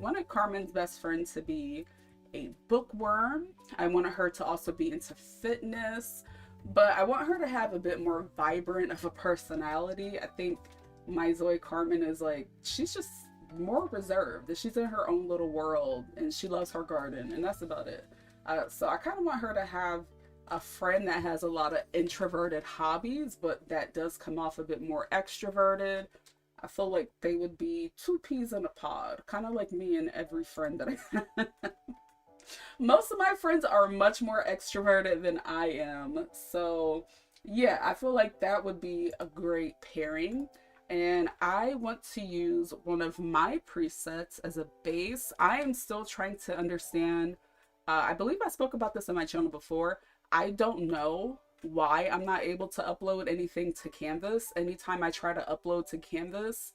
wanted Carmen's best friend to be a bookworm. I wanted her to also be into fitness, but I want her to have a bit more vibrant of a personality. I think my Zoe Carmen is like, she's just more reserved. She's in her own little world and she loves her garden, and that's about it. So I kind of want her to have a friend that has a lot of introverted hobbies, but that does come off a bit more extroverted. I feel like they would be two peas in a pod, kind of like me and every friend that I have. Most of my friends are much more extroverted than I am. So yeah, I feel like that would be a great pairing. And I want to use one of my presets as a base. I am still trying to understand, I believe I spoke about this on my channel before. I don't know why I'm not able to upload anything to Canvas. Anytime I try to upload to Canvas,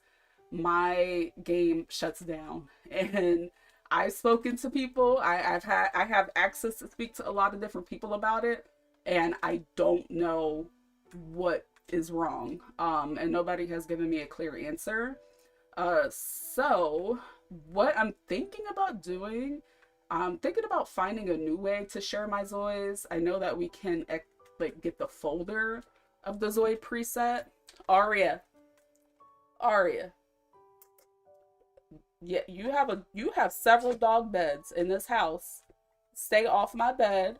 my game shuts down. And I've spoken to people. I have access to speak to a lot of different people about it, and I don't know what is wrong. And nobody has given me a clear answer. So what I'm thinking about doing, I'm thinking about finding a new way to share my zois. I know that we can like get the folder of the Zoe preset. Aria, yeah, you have several dog beds in this house. Stay off my bed,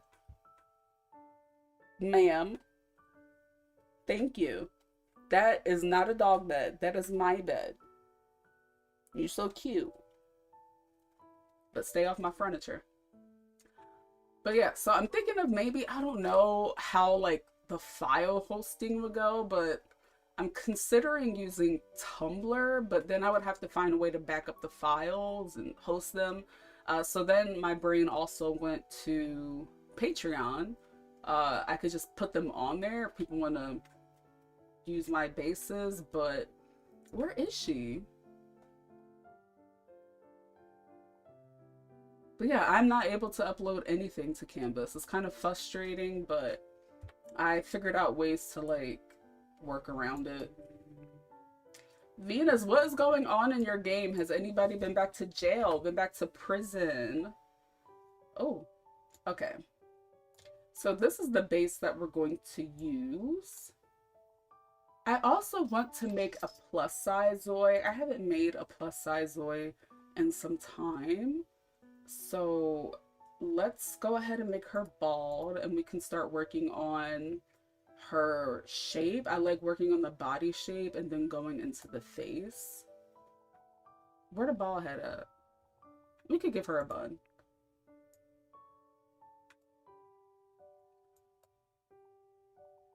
ma'am. Thank you. That is not a dog bed. That is my bed. You're so cute. But stay off my furniture. But yeah, so I'm thinking of maybe, I don't know how like the file hosting would go, but I'm considering using Tumblr, but then I would have to find a way to back up the files and host them. So then my brain also went to Patreon. I could just put them on there if people want to use my bases, but where is she? But yeah, I'm not able to upload anything to Canvas. It's kind of frustrating, but I figured out ways to like work around it. Venus, what is going on in your game? Has anybody been back to jail? Been back to prison? Oh, okay. So this is the base that we're going to use. I also want to make a plus size Zoe. I haven't made a plus size Zoe in some time. So let's go ahead and make her bald and we can start working on her shape. I like working on the body shape and then going into the face. Where the bald head at? We could give her a bun.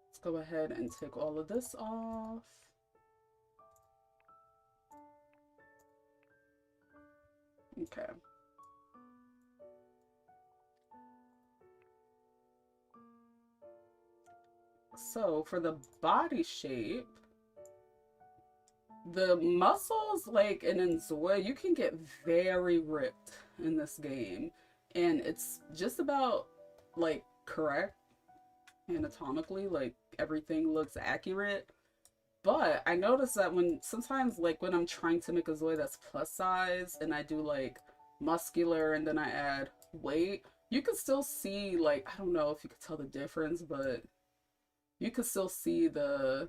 Let's go ahead and take all of this off. Okay. So for the body shape, the muscles, like in inZOI, you can get very ripped in this game, and it's just about like correct anatomically, like everything looks accurate. But I noticed that sometimes like when I'm trying to make a Zoe that's plus size and I do like muscular and then I add weight, you can still see, like, I don't know if you could tell the difference, but you can still see the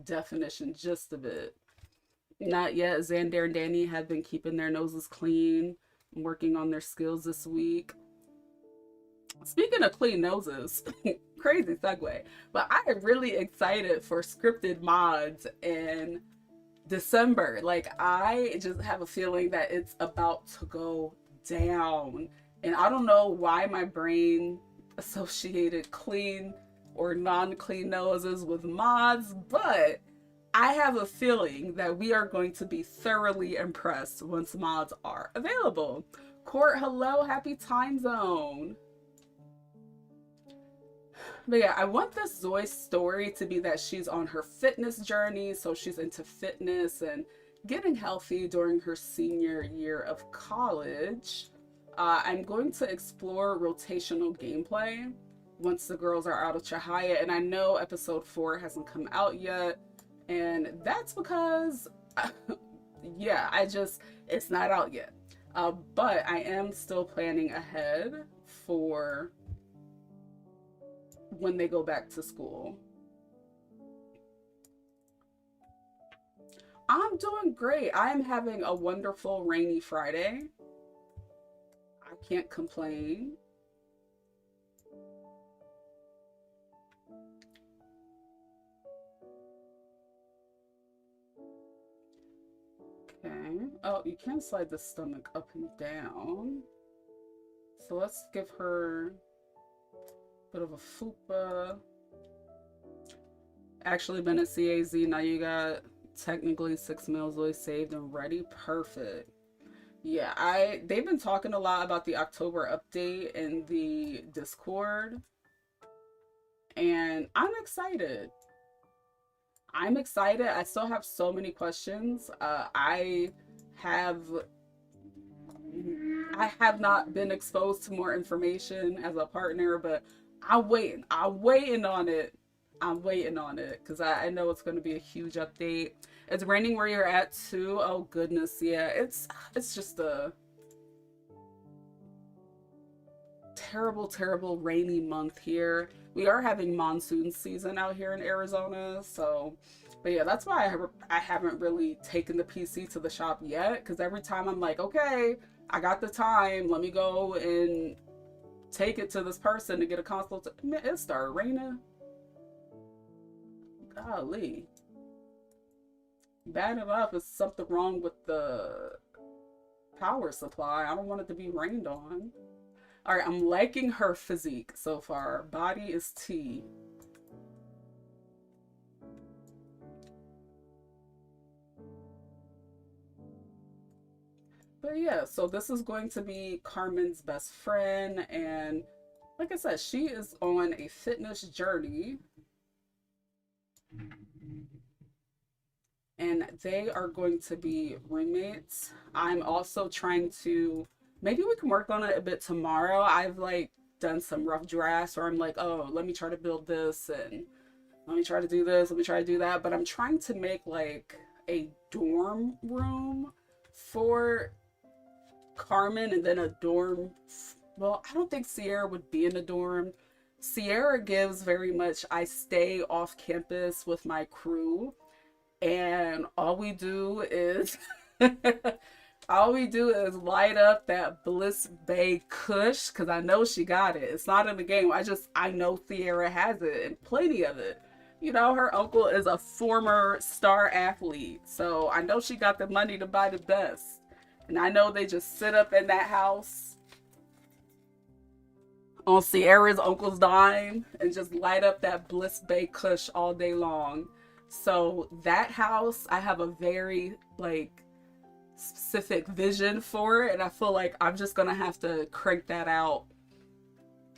definition just a bit. Not yet. Xander and Danny have been keeping their noses clean, working on their skills this week. Speaking of clean noses, crazy segue, but I am really excited for scripted mods in December. Like, I just have a feeling that it's about to go down. And I don't know why my brain associated clean or non-clean noses with mods, but I have a feeling that we are going to be thoroughly impressed once mods are available. Court, hello, happy time zone. But yeah, I want this Zoe story to be that she's on her fitness journey, so she's into fitness and getting healthy during her senior year of college. I'm going to explore rotational gameplay once the girls are out of Chihaya, and I know episode 4 hasn't come out yet, and that's because yeah, it's not out yet. But I am still planning ahead for when they go back to school. I'm doing great. I am having a wonderful rainy Friday. I can't complain. Okay. Oh, you can slide the stomach up and down. So let's give her a bit of a fupa. Actually been at CAZ. Now you got technically 6 meals zois saved and ready. Perfect. Yeah, they've been talking a lot about the October update in the Discord, and I'm excited. I'm excited. I still have so many questions. Have I have not been exposed to more information as a partner, but I'm waiting. I'm waiting on it. I'm waiting on it because I know it's going to be a huge update. It's raining where you're at too. Oh goodness, yeah. It's just a terrible rainy month here. We are having monsoon season out here in Arizona, so but yeah, that's why I haven't really taken the PC to the shop yet, because every time I'm like, okay, I got the time, let me go and take it to this person to get a consult. It started raining. Golly. Bad enough is something wrong with the power supply. I don't want it to be rained on. All right, I'm liking her physique so far. Body is T. But yeah, so this is going to be Carmen's best friend, and like I said, she is on a fitness journey. And they are going to be roommates. I'm also trying to, maybe we can work on it a bit tomorrow. I've like done some rough drafts where I'm like, oh, let me try to build this, and let me try to do this, let me try to do that. But I'm trying to make like a dorm room for Carmen, and then a dorm. Well, I don't think Sierra would be in a dorm. Sierra gives very much, I stay off campus with my crew, and all we do is all we do is light up that Bliss Bay Kush, because I know she got it. It's not in the game. I know Sierra has it, and plenty of it. You know, her uncle is a former star athlete, so I know she got the money to buy the best. And I know they just sit up in that house on Sierra's uncle's dime and just light up that Bliss Bay Kush all day long. So that house, I have a very like specific vision for it, and I feel like I'm just gonna have to crank that out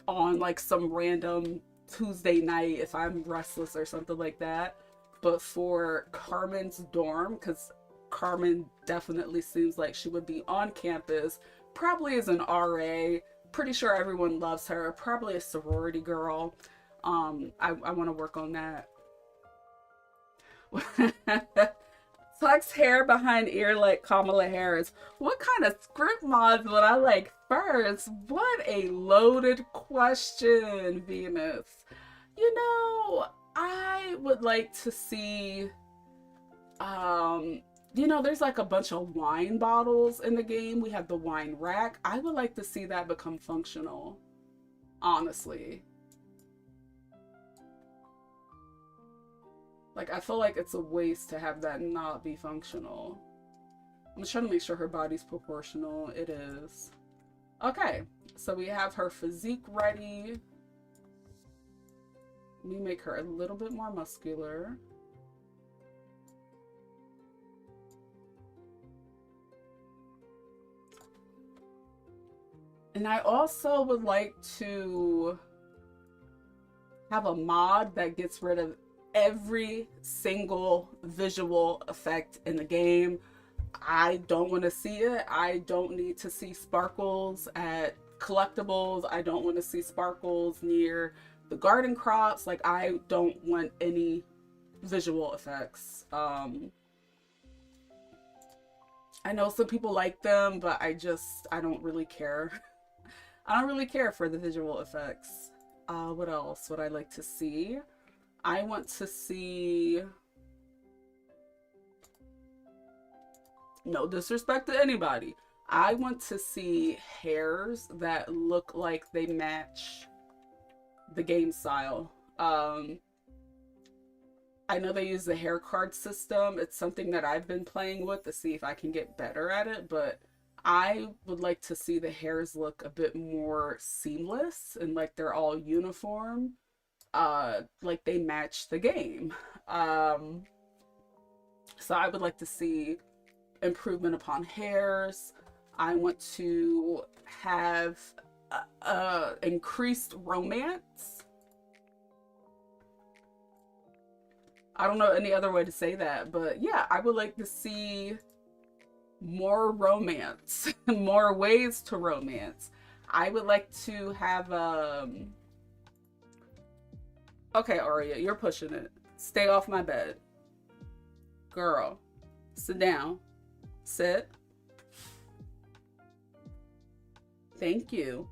on like some random Tuesday night if I'm restless or something like that. But for Carmen's dorm, because Carmen definitely seems like she would be on campus, probably as an RA, pretty sure everyone loves her, probably a sorority girl. I want to work on that. Tucks hair behind ear like Kamala Harris. What kind of script mods would I like first? What a loaded question, Venus. You know, I would like to see, you know, there's like a bunch of wine bottles in the game. We have the wine rack. I would like to see that become functional, honestly. Like, I feel like it's a waste to have that not be functional. I'm just trying to make sure her body's proportional. It is. Okay, so we have her physique ready. Let me make her a little bit more muscular. And I also would like to have a mod that gets rid of every single visual effect in the game. I don't want to see it. I don't need to see sparkles at collectibles. I don't want to see sparkles near the garden crops. Like, I don't want any visual effects. I know some people like them, but I don't really care. I don't really care for the visual effects. What else would I like to see? I want to see, no disrespect to anybody, I want to see hairs that look like they match the game style. I know they use the hair card system. It's something that I've been playing with to see if I can get better at it, but I would like to see the hairs look a bit more seamless and like they're all uniform, like they match the game. Um, so I would like to see improvement upon hairs. I want to have increased romance. I don't know any other way to say that, but yeah, I would like to see more romance, more ways to romance. I would like to have okay, Aria, you're pushing it. Stay off my bed. Girl, sit down. Sit. Thank you.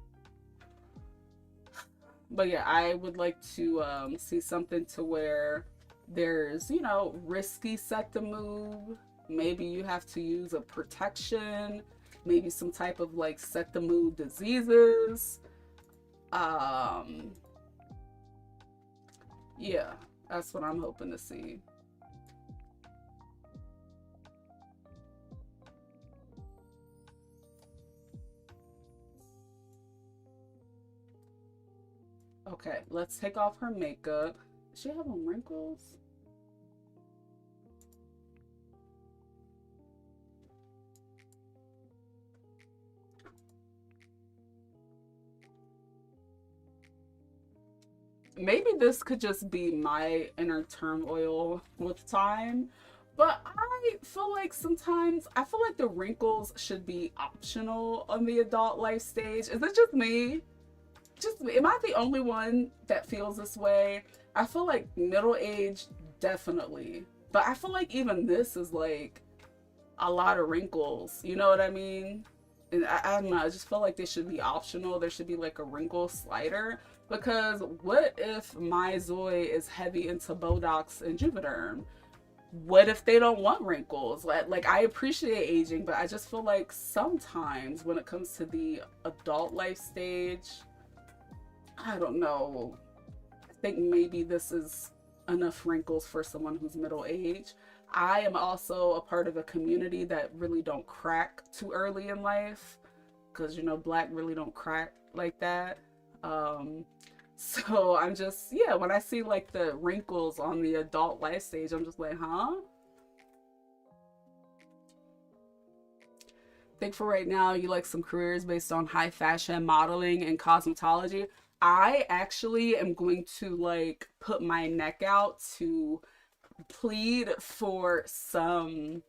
But yeah, I would like to see something to where there's, you know, risky set to move. Maybe you have to use a protection, maybe some type of like set to move diseases. Um, yeah, that's what I'm hoping to see. Okay, let's take off her makeup. Does she have on wrinkles? Maybe this could just be my inner turmoil with time, but I feel like sometimes I feel like the wrinkles should be optional on the adult life stage. Is it just me? Just am I the only one that feels this way? I feel like middle age definitely, but I feel like even this is like a lot of wrinkles. You know what I mean? And I don't know. I just feel like they should be optional. There should be like a wrinkle slider, because what if MYGAMEPLAYDIARY is heavy into Botox and Juvederm? What if they don't want wrinkles? Like I appreciate aging, but I just feel like sometimes when it comes to the adult life stage, I don't know. I think maybe this is enough wrinkles for someone who's middle aged. I am also a part of a community that really don't crack too early in life, because you know black really don't crack like that. Um, so I'm just, yeah, when I see like the wrinkles on the adult life stage, I'm just like, huh? I think for right now, you like some careers based on high fashion modeling and cosmetology. I actually am going to like put my neck out to plead for some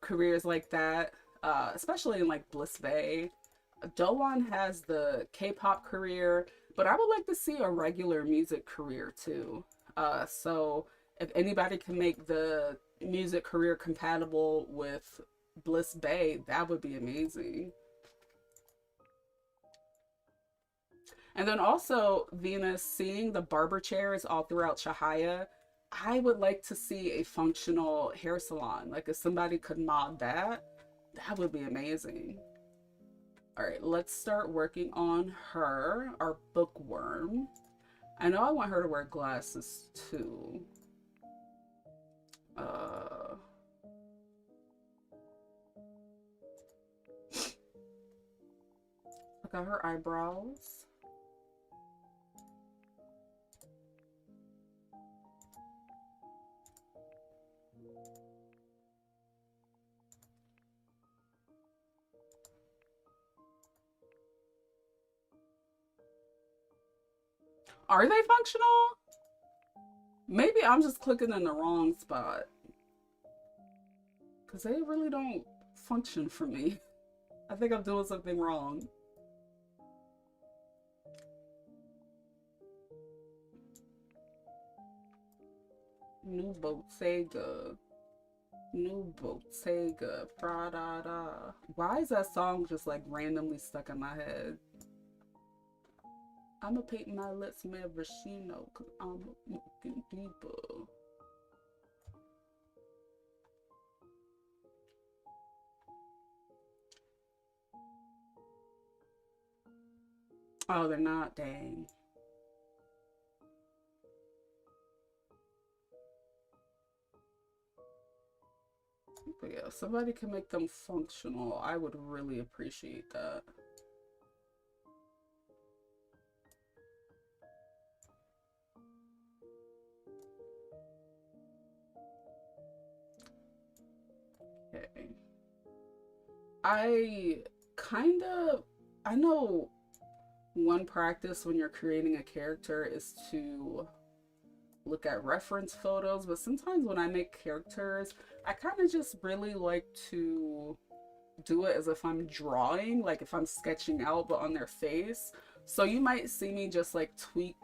careers like that, especially in like Bliss Bay. Doan has the K-pop career, but I would like to see a regular music career too. So if anybody can make the music career compatible with Bliss Bay, that would be amazing. And then also, Venus, seeing the barber chairs all throughout Chahaya, I would like to see a functional hair salon. Like if somebody could mod that, that would be amazing. All right, let's start working on her, our bookworm. I know I want her to wear glasses too. Uh, Look at her eyebrows. Are they functional? Maybe I'm just clicking in the wrong spot, because they really don't function for me. I think I'm doing something wrong. New boat Sega. New Bottega Prada. Why is that song just like randomly stuck in my head? I'ma paint my lips maraschino because I'm looking deeper. Oh, they're not, dang. But yeah, somebody can make them functional. I would really appreciate that. Okay. I I know one practice when you're creating a character is to look at reference photos, but sometimes when I make characters, I kind of just really like to do it as if I'm drawing, like if I'm sketching out, but on their face. So you might see me just like tweak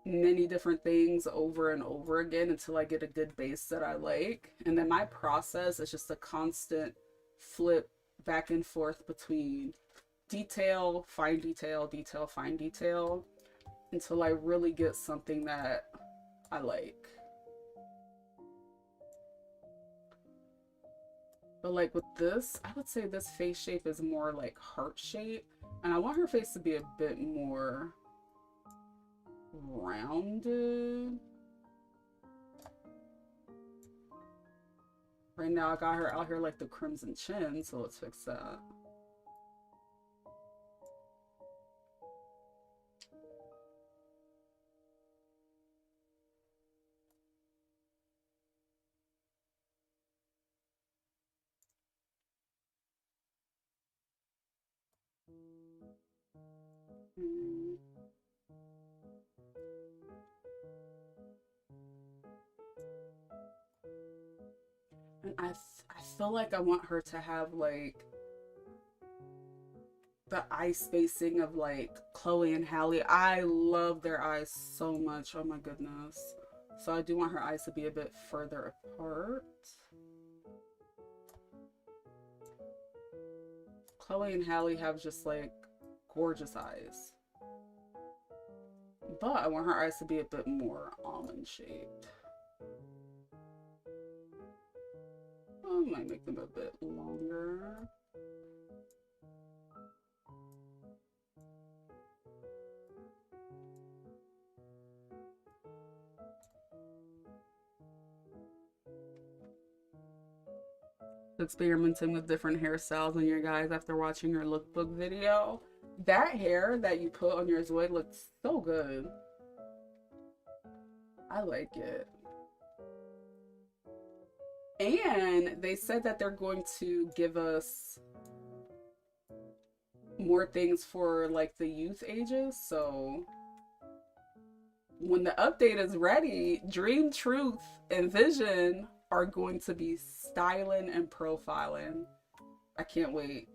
many different things over and over again until I get a good base that I like. And then my process is just a constant flip back and forth between detail, fine detail, detail, fine detail, until I really get something that I like. But like with this, I would say this face shape is more like heart shape. And I want her face to be a bit more rounded. Right now I got her out here like the crimson chin, so let's fix that. And I feel like I want her to have like the eye spacing of like Chloe and Halle. I love their eyes so much. Oh my goodness. So I do want her eyes to be a bit further apart. Chloe and Halle have just like gorgeous eyes. But I want her eyes to be a bit more almond shaped. I might make them a bit longer. Experimenting with different hairstyles on your guys after watching your lookbook video. That hair that you put on your Zoid looks so good. I like it. And they said that they're going to give us more things for like the youth ages. So when the update is ready, Dream, Truth, and Vision are going to be styling and profiling. I can't wait.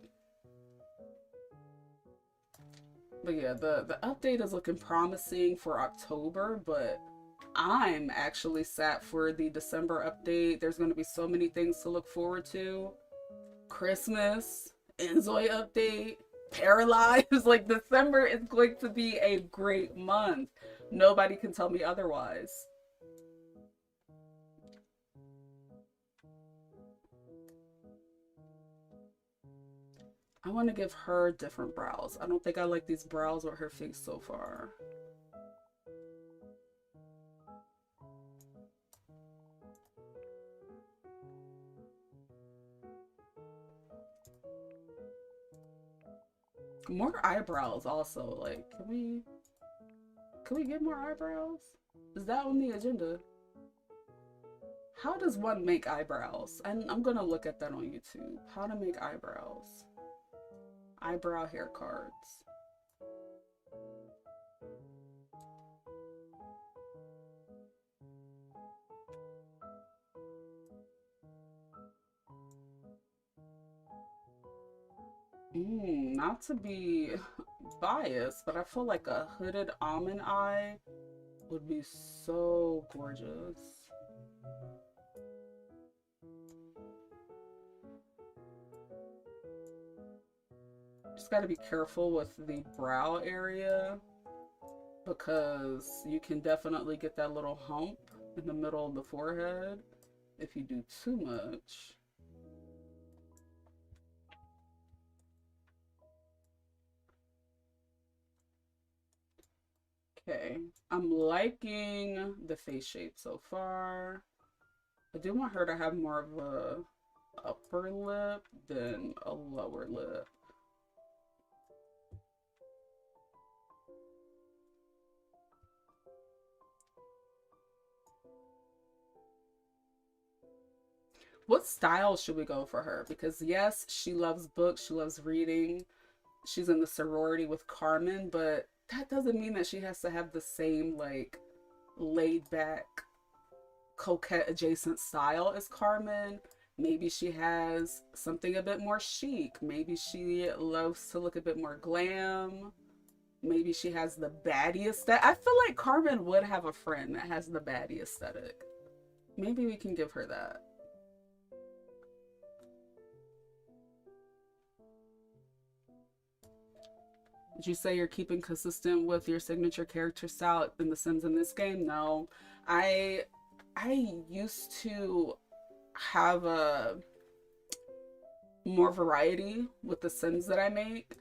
But yeah, the update is looking promising for October, but I'm actually sat for the December update. There's going to be so many things to look forward to. Christmas, inZOI update, Paralyzed. Like December is going to be a great month. Nobody can tell me otherwise. I want to give her different brows. I don't think I like these brows with her face so far. More eyebrows also. Like, can we get more eyebrows? Is that on the agenda? How does one make eyebrows? And I'm gonna look at that on YouTube. How to make eyebrows. Eyebrow hair cards. Not to be biased, but I feel like a hooded almond eye would be so gorgeous. Just got to be careful with the brow area because you can definitely get that little hump in the middle of the forehead if you do too much. Okay, I'm liking the face shape so far. I do want her to have more of a upper lip than a lower lip. What style should we go for her? Because yes, she loves books, she loves reading, she's in the sorority with Carmen, but that doesn't mean that she has to have the same like laid back coquette adjacent style as Carmen. Maybe she has something a bit more chic. Maybe she loves to look a bit more glam. Maybe she has the baddie aesthetic. I feel like Carmen would have a friend that has the baddie aesthetic. Maybe we can give her that. Did you say you're keeping consistent with your signature character style in The Sims in this game? No. I used to have a more variety with the Sims that I make,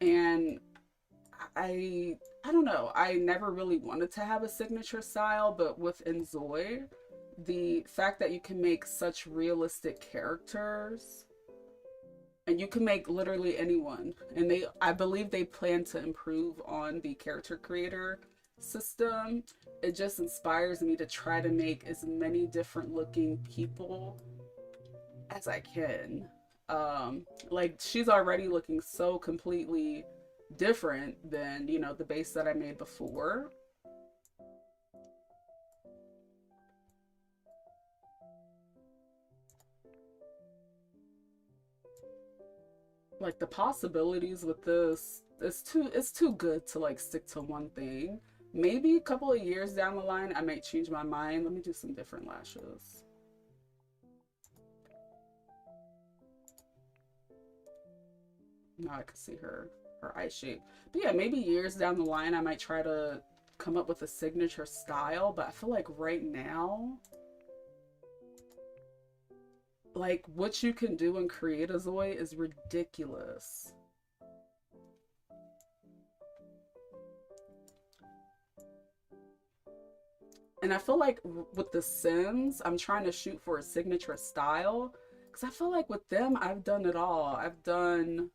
and I don't know. I never really wanted to have a signature style, but with inZOI, the fact that you can make such realistic characters and you can make literally anyone, and I believe they plan to improve on the character creator system. It just inspires me to try to make as many different looking people as I can. Like she's already looking so completely different than, you know, the base that I made before. Like the possibilities with this, it's too good to like stick to one thing. Maybe a couple of years down the line I might change my mind. Let me do some different lashes. Now I can see her eye shape. But yeah, maybe years down the line I might try to come up with a signature style, but I feel like right now, like what you can do in inZOI is ridiculous. And I feel like with The Sims, I'm trying to shoot for a signature style because I feel like with them, I've done it all. I've done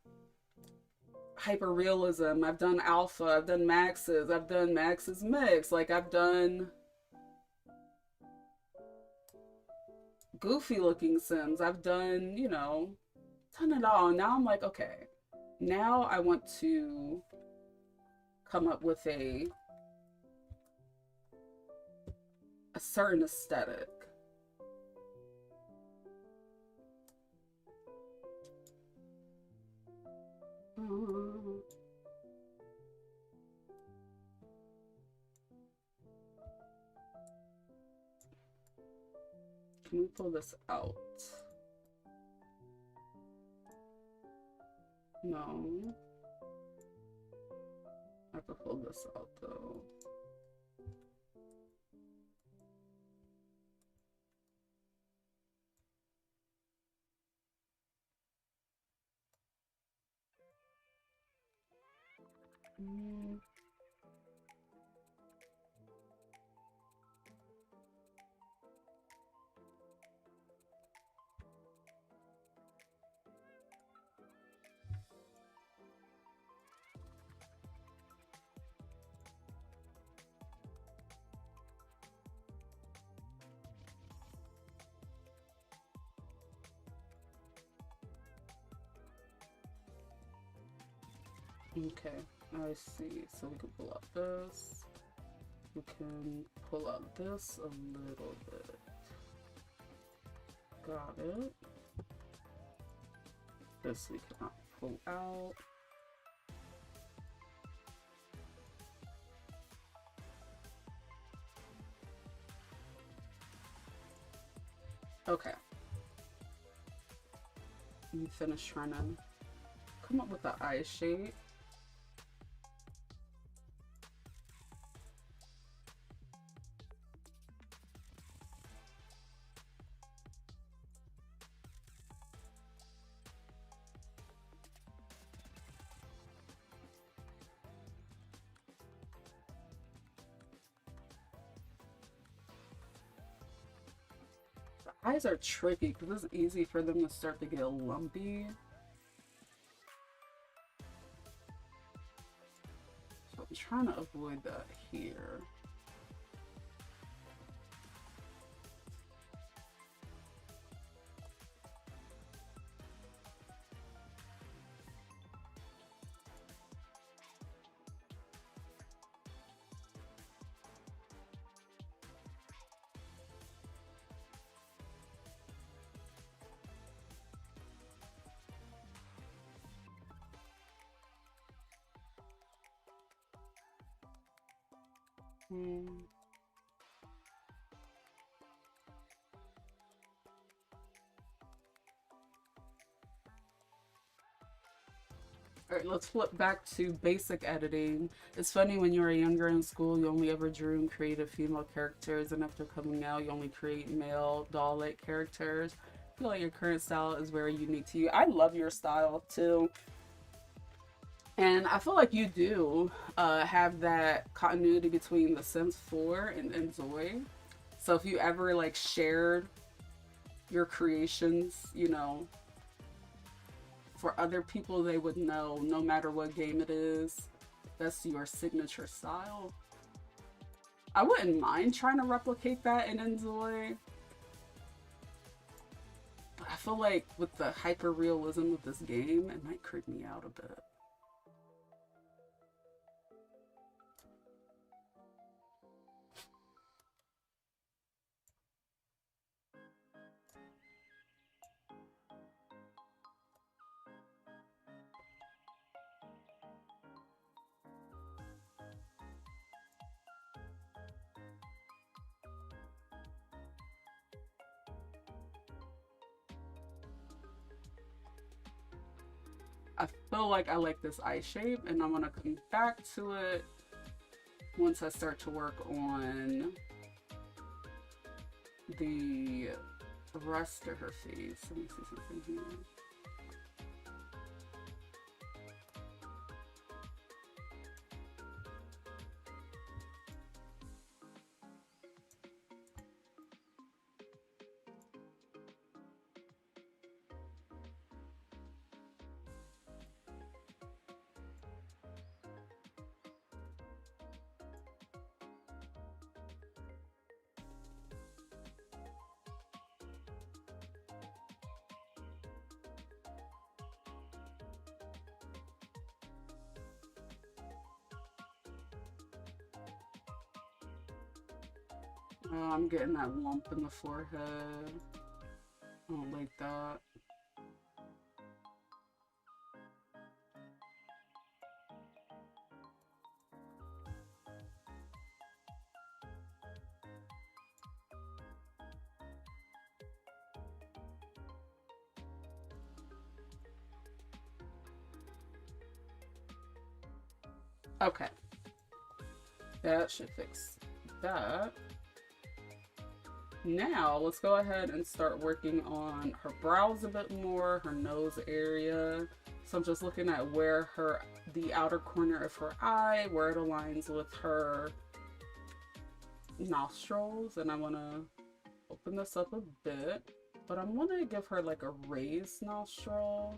hyperrealism, I've done alpha, I've done maxes, I've done maxes mix, like I've done goofy looking Sims, I've done, you know, done it all. And now I'm like, okay, now I want to come up with a certain aesthetic. Can we pull this out? No. I have to pull this out though. Okay, I see. So we can pull out this. We can pull out this a little bit. Got it. This we cannot pull out. Okay. Let me finish trying to come up with the eye shape. Eyes are tricky because it's easy for them to start to get lumpy. So I'm trying to avoid that here. Alright, let's flip back to basic editing. It's funny, when you were younger in school, you only ever drew and created female characters, and after coming out, you only create male doll-like characters. I feel like your current style is very unique to you. I love your style too. And I feel like you do have that continuity between The Sims 4 and inZOI. So if you ever like shared your creations, you know, for other people, they would know no matter what game it is, that's your signature style. I wouldn't mind trying to replicate that in inZOI. But I feel like with the hyper realism of this game, it might creep me out a bit. I feel like I like this eye shape, and I'm gonna come back to it once I start to work on the rest of her face. Let me see something here. I'm getting that lump in the forehead. I don't like that. Okay. That should fix that. Now, let's go ahead and start working on her brows a bit more, her nose area. So I'm just looking at where the outer corner of her eye, where it aligns with her nostrils. And I want to open this up a bit, but I want to give her like a raised nostril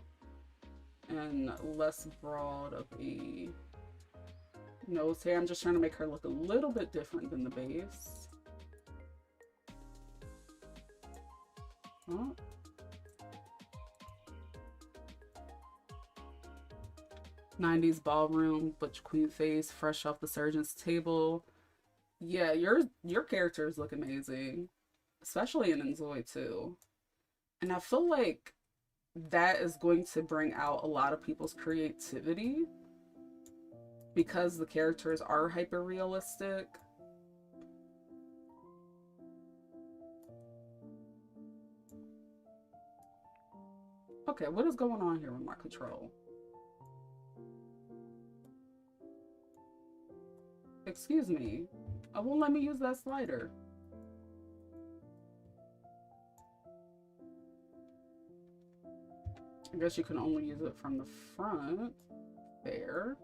and less broad of a nose hair. I'm just trying to make her look a little bit different than the base. Oh. '90s ballroom, butch queen face, fresh off the surgeon's table. Yeah, your characters look amazing, especially in inZOI too. And I feel like that is going to bring out a lot of people's creativity because the characters are hyper realistic. Okay, what is going on here with my control? Excuse me. I won't let me use that slider. I guess you can only use it from the front. There.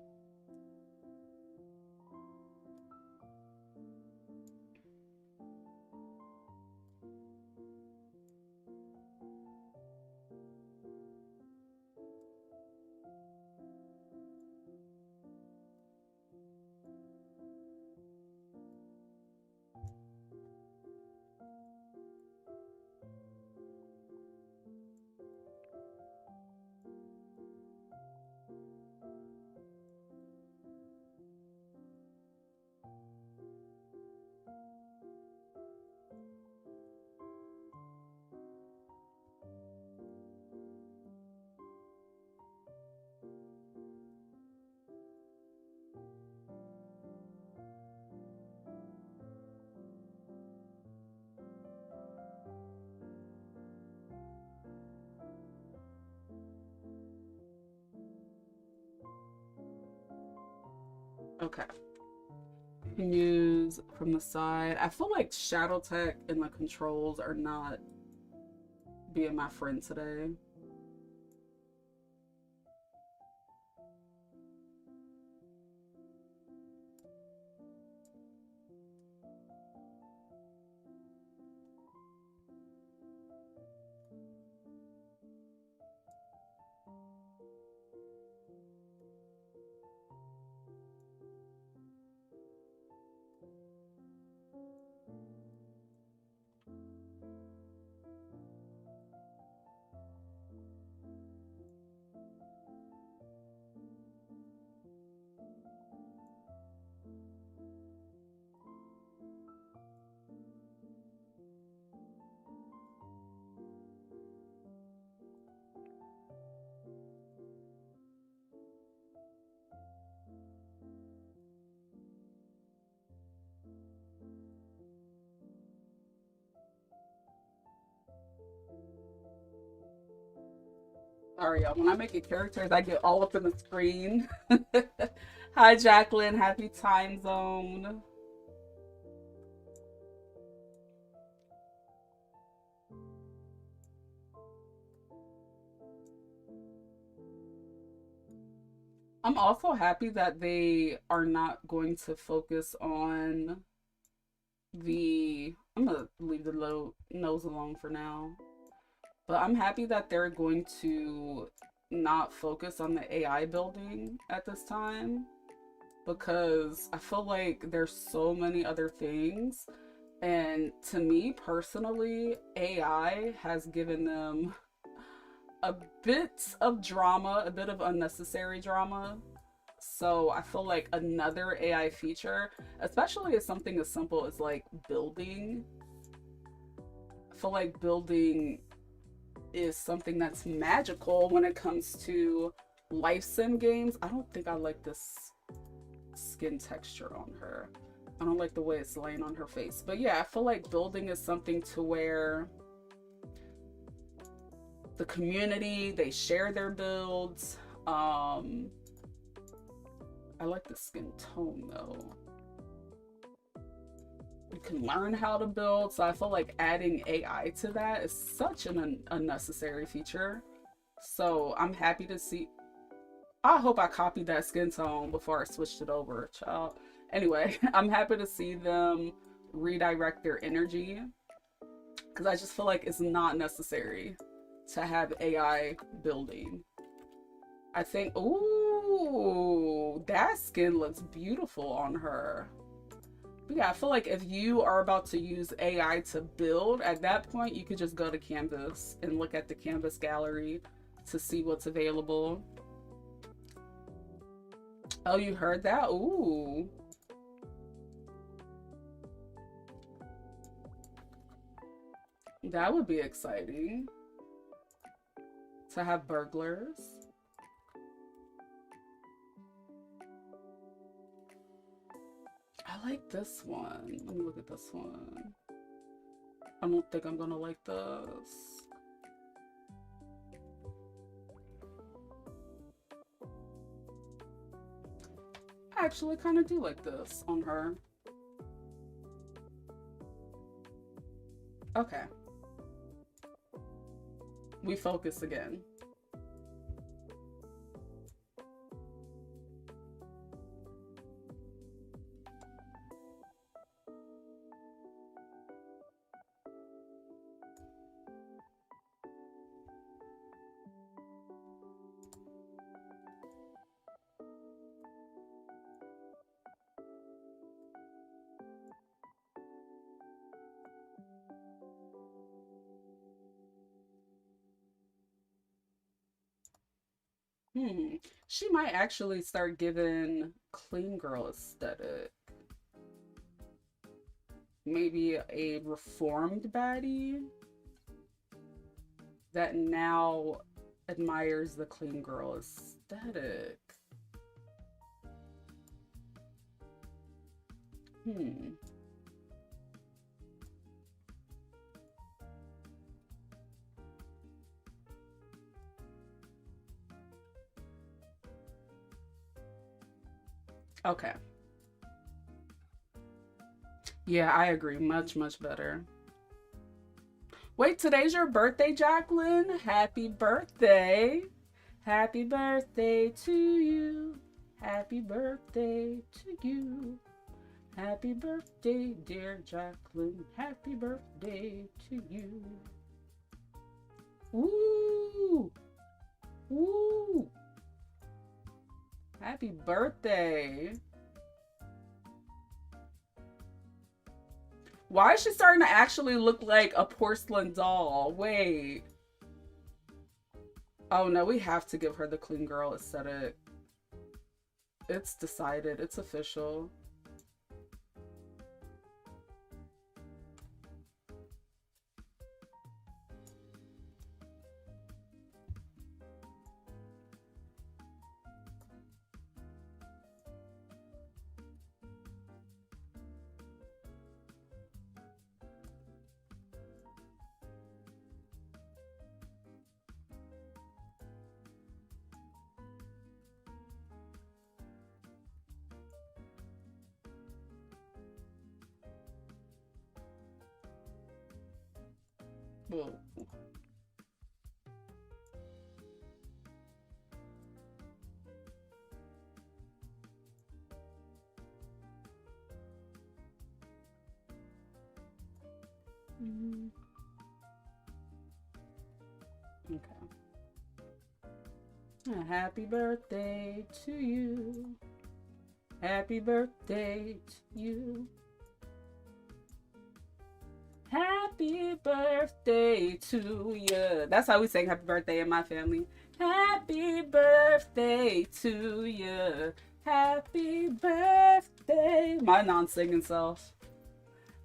Okay. You can use from the side. I feel like shadow tech and the controls are not being my friend today. Sorry, y'all. When I make it characters, I get all up in the screen. Hi, Jacqueline. Happy time zone. I'm also happy that they are not going to focus on the... I'm going to leave the low nose alone for now. But I'm happy that they're going to not focus on the AI building at this time, because I feel like there's so many other things. And to me personally, AI has given them a bit of drama, a bit of unnecessary drama. So I feel like another AI feature, especially as something as simple as like building, I feel like building is something that's magical when it comes to life sim games. I don't think I like this skin texture on her. I don't like the way it's laying on her face. But yeah, I feel like building is something to where the community, they share their builds. I like the skin tone though. You can learn how to build, so I feel like adding AI to that is such an unnecessary feature. So I'm happy to see. I hope I copied that skin tone before I switched it over, child. Anyway, I'm happy to see them redirect their energy, because I just feel like it's not necessary to have AI building. I think, ooh, that skin looks beautiful on her. But yeah, I feel like if you are about to use AI to build, at that point, you could just go to Canvas and look at the Canvas gallery to see what's available. Oh, you heard that? Ooh. That would be exciting. To have burglars. I like this one. Let me look at this one. I don't think I'm gonna like this. I actually kind of do like this on her. Okay. We focus again. She might actually start giving clean girl aesthetic. Maybe a reformed baddie that now admires the clean girl aesthetic. Okay. Yeah, I agree. Much, much better. Wait, today's your birthday, Jacqueline? Happy birthday. Happy birthday to you. Happy birthday to you. Happy birthday, dear Jacqueline. Happy birthday to you. Woo! Woo! Happy birthday. Why is she starting to actually look like a porcelain doll? Wait. Oh no, we have to give her the clean girl aesthetic. It's decided. It's official. Whoa. Okay. Happy birthday to you. Happy birthday to you. Happy birthday to you. That's how we sing happy birthday in my family. Happy birthday to you. Happy birthday. My non-singing self.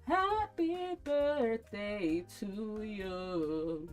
Happy birthday to you.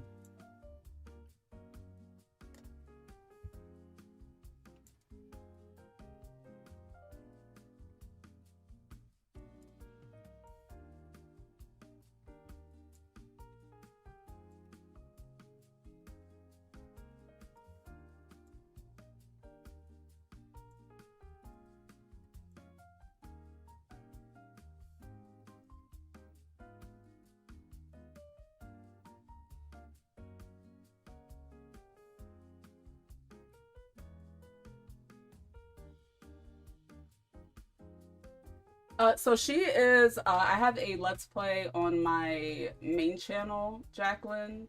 So she is, I have a Let's Play on my main channel, Jacqueline,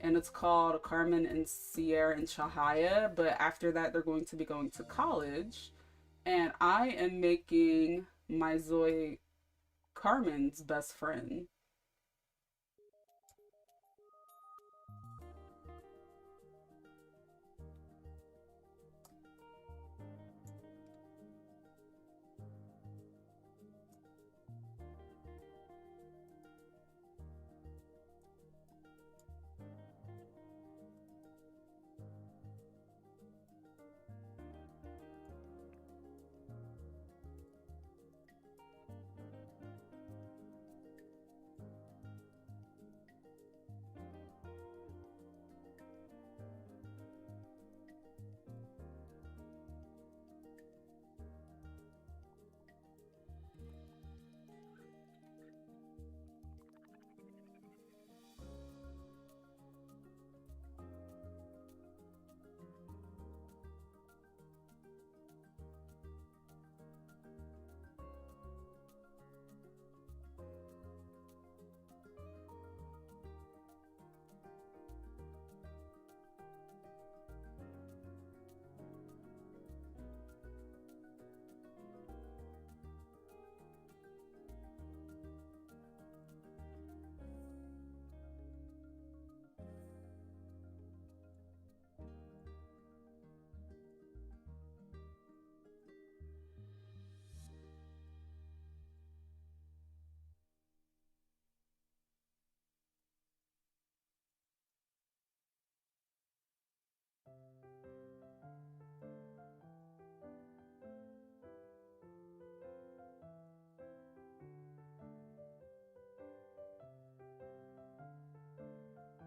and it's called Carmen and Sierra and Chahaya, but after that they're going to be going to college, and I am making MYGAMEPLAYDIARY Carmen's best friend.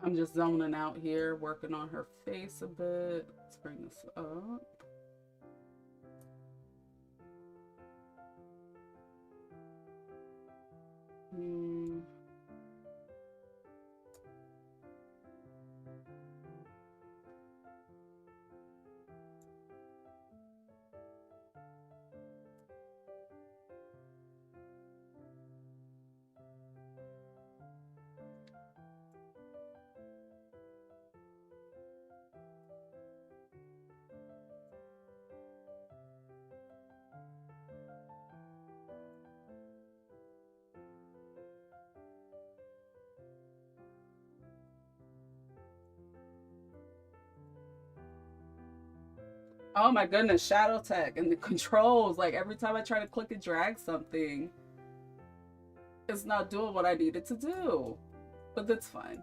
I'm just zoning out here, working on her face a bit. Let's bring this up. Oh my goodness, Shadow Tech and the controls. Like every time I try to click and drag something, it's not doing what I need it to do. But that's fine.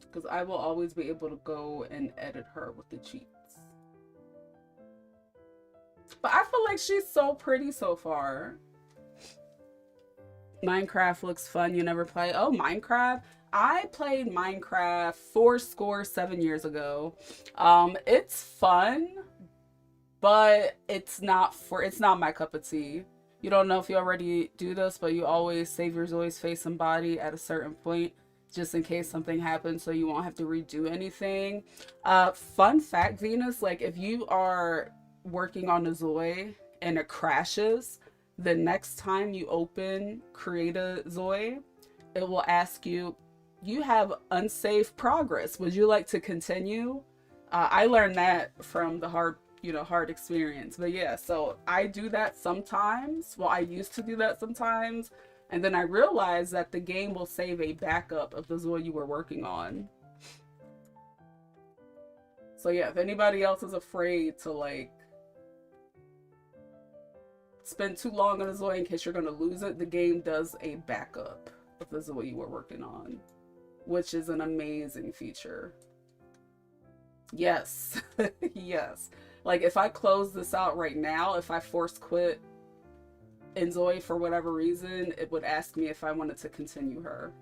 Because I will always be able to go and edit her with the cheats. But I feel like she's so pretty so far. Minecraft looks fun. You never play? Oh, Minecraft? I played Minecraft 7 years ago. It's fun, but it's not my cup of tea. You don't know if you already do this, but you always save your zois face and body at a certain point, just in case something happens, so you won't have to redo anything. Fun fact, Venus, like if you are working on a zoi and it crashes, the next time you create a zoi, it will ask you, you have unsaved progress. Would you like to continue? I learned that from the hard experience. But yeah, so I do that sometimes. Well, I used to do that sometimes. And then I realized that the game will save a backup of the zoi you were working on. So yeah, if anybody else is afraid to like spend too long on a zoi in case you're gonna lose it, the game does a backup of the zoi you were working on, which is an amazing feature. Yes. Yes. Like if I close this out right now, if I force quit inZOI for whatever reason, it would ask me if I wanted to continue her.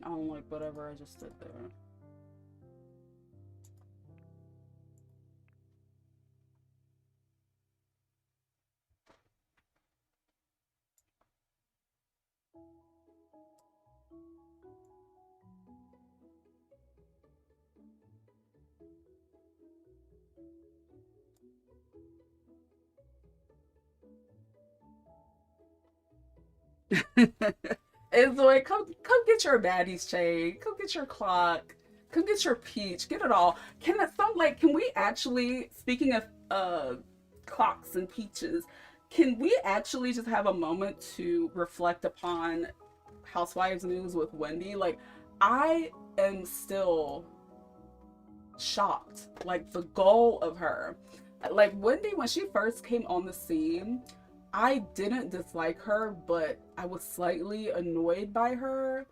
I don't like whatever I just did there. inZOI, come get your baddies chain, come get your clock, come get your peach, get it all. Can we actually, speaking of clocks and peaches, can we actually just have a moment to reflect upon Housewives news with Wendy? Like, I am still shocked. Like, the goal of her. Like, Wendy, when she first came on the scene, I didn't dislike her, but I was slightly annoyed by her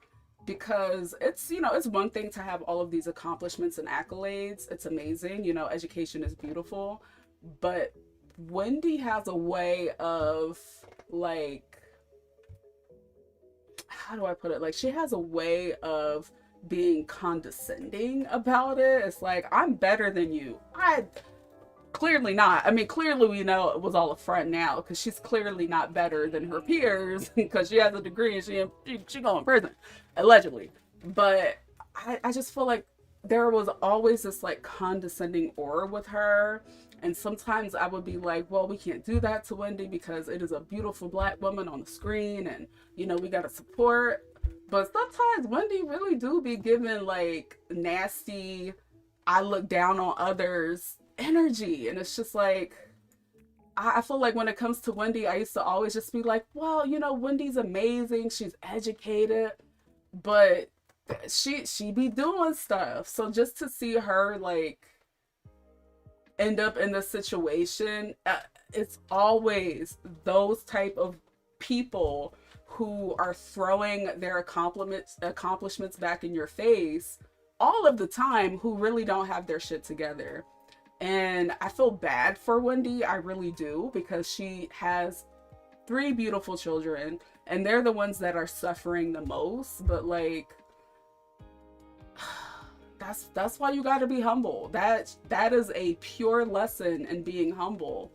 because it's one thing to have all of these accomplishments and accolades. It's amazing. Education is beautiful. But Wendy has a way of, like, how do I put it? Like, she has a way of being condescending about it. It's like, I'm better than you. Clearly not. I mean, clearly we know it was all a front now, because she's clearly not better than her peers because she has a degree and she going to prison, allegedly. But I just feel like there was always this like condescending aura with her. And sometimes I would be like, well, we can't do that to Wendy because it is a beautiful Black woman on the screen and, we got to support. But sometimes Wendy really do be giving like nasty, I look down on others energy. And it's just like, I feel like when it comes to Wendy, I used to always just be like, well, Wendy's amazing. She's educated. But she be doing stuff. So just to see her like end up in this situation, it's always those type of people who are throwing their accomplishments back in your face all of the time, who really don't have their shit together. And I feel bad for Wendy, I really do, because she has three beautiful children and they're the ones that are suffering the most. But like, that's why you got to be humble. That is a pure lesson in being humble.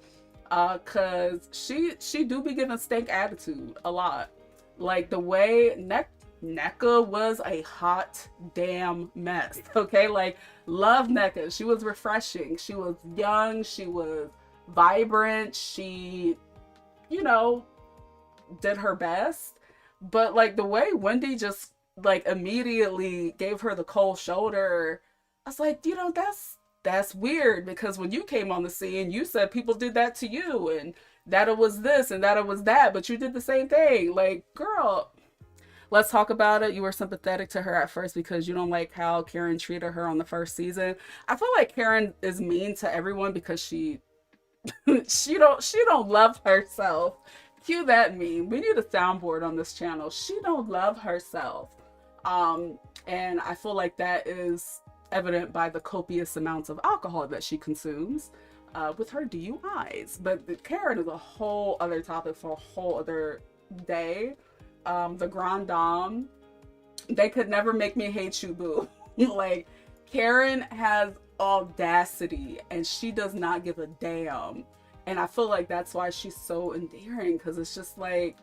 Cause she do be giving stank attitude a lot. Like the way NECA was a hot damn mess. Okay, like love NECA. She was refreshing. She was young. She was vibrant. She, you know, did her best. But like the way Wendy just like immediately gave her the cold shoulder, I was like, you know, that's weird, because when you came on the scene, you said people did that to you and that it was this and that it was that, but you did the same thing. Like, girl, let's talk about it. You were sympathetic to her at first because you don't like how Karen treated her on the first season. I feel like Karen is mean to everyone because she she don't love herself. Cue that meme. We need a soundboard on this channel. She don't love herself. And I feel like that is evident by the copious amounts of alcohol that she consumes with her DUIs. But Karen is a whole other topic for a whole other day. The Grand Dame, they could never make me hate you, boo. Like, Karen has audacity and she does not give a damn. And I feel like that's why she's so endearing, because it's just like,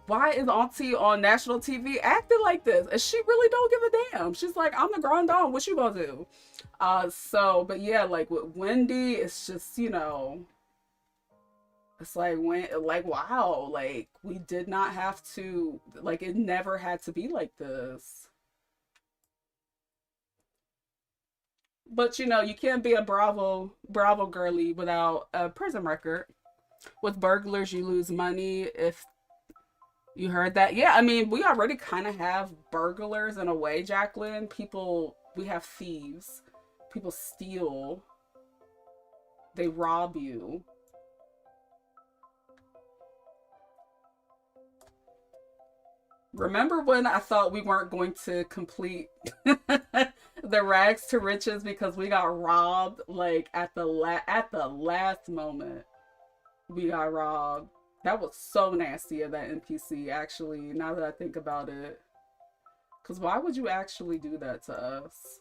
why is Auntie on national TV acting like this? And she really don't give a damn. She's like, I'm the Grand Dame. What you gonna do? But yeah, like with Wendy, it's just, you know, it's like, wow, like we did not have to, like it never had to be like this. But you know, you can't be a Bravo girly without a prison record. With burglars, you lose money. If you heard that, yeah, I mean, we already kind of have burglars in a way, Jacqueline. People, we have thieves. People steal. They rob you. Remember when I thought we weren't going to complete the rags to riches because we got robbed? Like at the last moment, we got robbed. That was so nasty of that NPC. Actually, now that I think about it, because why would you actually do that to us?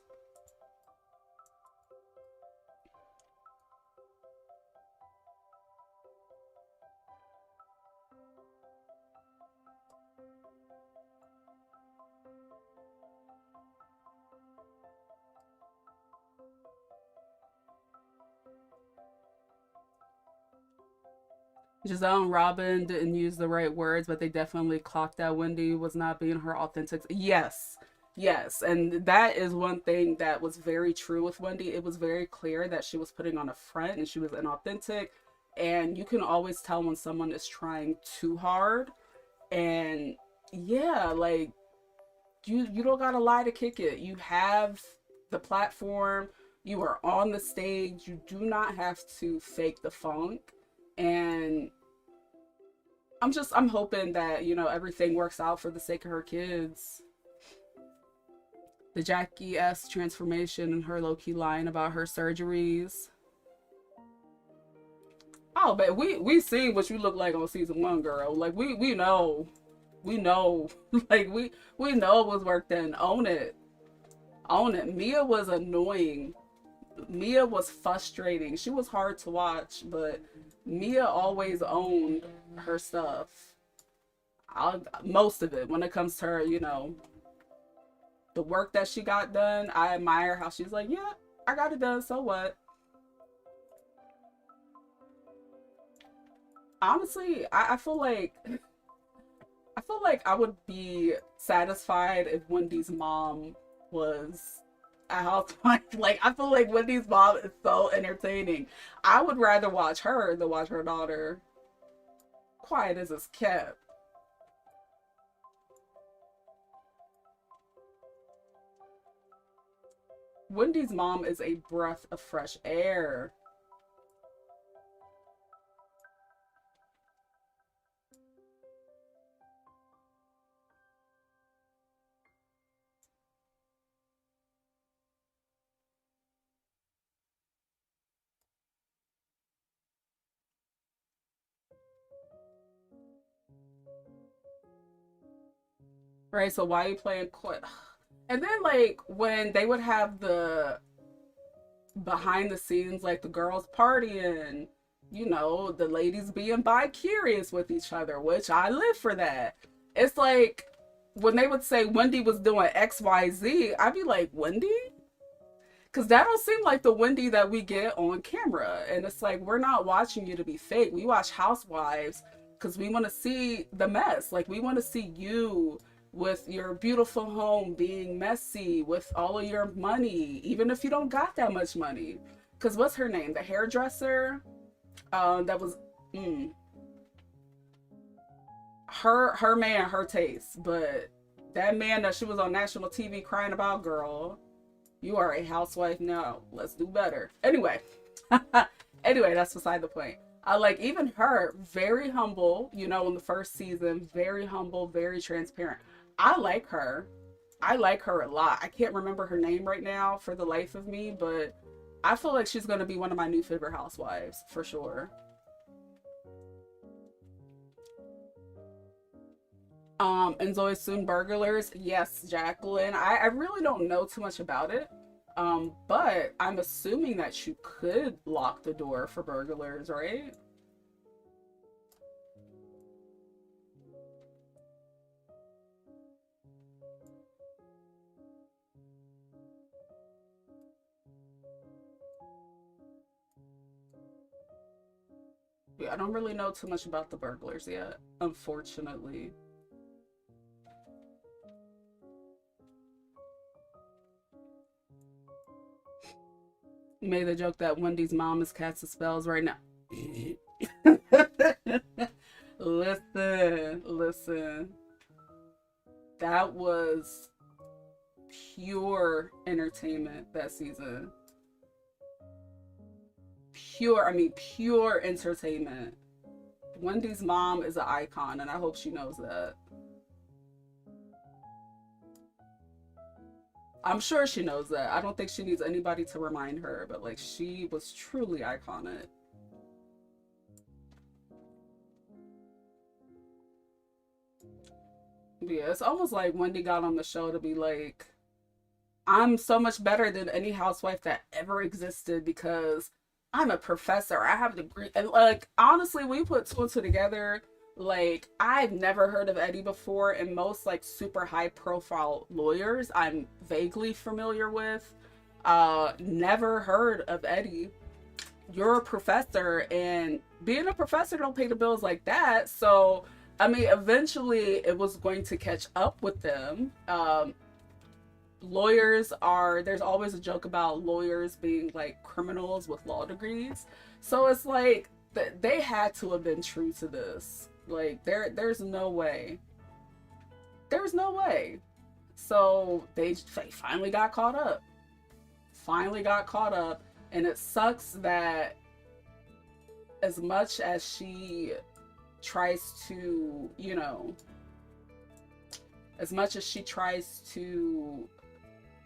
Giselle and Robin didn't use the right words, but they definitely clocked that Wendy was not being her authentic. Yes, yes. And that is one thing that was very true with Wendy. It was very clear that she was putting on a front and she was inauthentic. And you can always tell when someone is trying too hard. And yeah, like you don't gotta lie to kick it. You have the platform, you are on the stage, you do not have to fake the funk. And I'm hoping that, you know, everything works out for the sake of her kids. The Jackie S transformation and her low-key lying about her surgeries. Oh, but we seen what you look like on season 1, girl. Like we know. We know. Like we know it was work done. Own it. Own it. Mia was annoying. Mia was frustrating. She was hard to watch, but Mia always owned her stuff. Most of it. When it comes to her, you know, the work that she got done, I admire how she's like, yeah, I got it done, so what? Honestly, I feel like I would be satisfied if Wendy's mom was a housewife. Like, I feel like Wendy's mom is so entertaining. I would rather watch her than watch her daughter. Quiet as it's kept. Wendy's mom is a breath of fresh air. Right, so why are you playing court? And then like when they would have the behind the scenes, like the girls partying, you know, the ladies being bi-curious with each other, which I live for that. It's like when they would say Wendy was doing XYZ, I'd be like, Wendy? Because that don't seem like the Wendy that we get on camera. And it's like, we're not watching you to be fake. We watch Housewives because we want to see the mess. Like, we want to see you with your beautiful home being messy, with all of your money, even if you don't got that much money. Because what's her name? The hairdresser? That was her man, her taste. But that man that she was on national TV crying about, girl, you are a housewife now. Let's do better. Anyway, anyway, that's beside the point. I like even her, very humble, you know, in the first season, very humble, very transparent. I like her. I like her a lot. I can't remember her name right now for the life of me, but I feel like she's going to be one of my new favorite housewives for sure. And Zoe Soon Burglars, yes, Jacqueline. I really don't know too much about it. But I'm assuming that you could lock the door for burglars, right? Yeah, I don't really know too much about the burglars yet, unfortunately. You made the joke that Wendy's mom is casting spells right now. Listen, listen. That was pure entertainment that season. Pure, I mean, pure entertainment. Wendy's mom is an icon, and I hope she knows that. I'm sure she knows that. I don't think she needs anybody to remind her, but like she was truly iconic. Yeah, it's almost like Wendy got on the show to be like, I'm so much better than any housewife that ever existed because I'm a professor. I have a degree. And like, honestly, we put two and two together. Like, I've never heard of Eddie before, and most like super high profile lawyers I'm vaguely familiar with. Never heard of Eddie. You're a professor, and being a professor don't pay the bills like that. So, I mean, eventually it was going to catch up with them. Lawyers are, there's always a joke about lawyers being like criminals with law degrees, so it's like they had to have been true to this. Like there's no way, there's no way. So they finally got caught up, finally got caught up. And it sucks that as much as she tries to, you know, as much as she tries to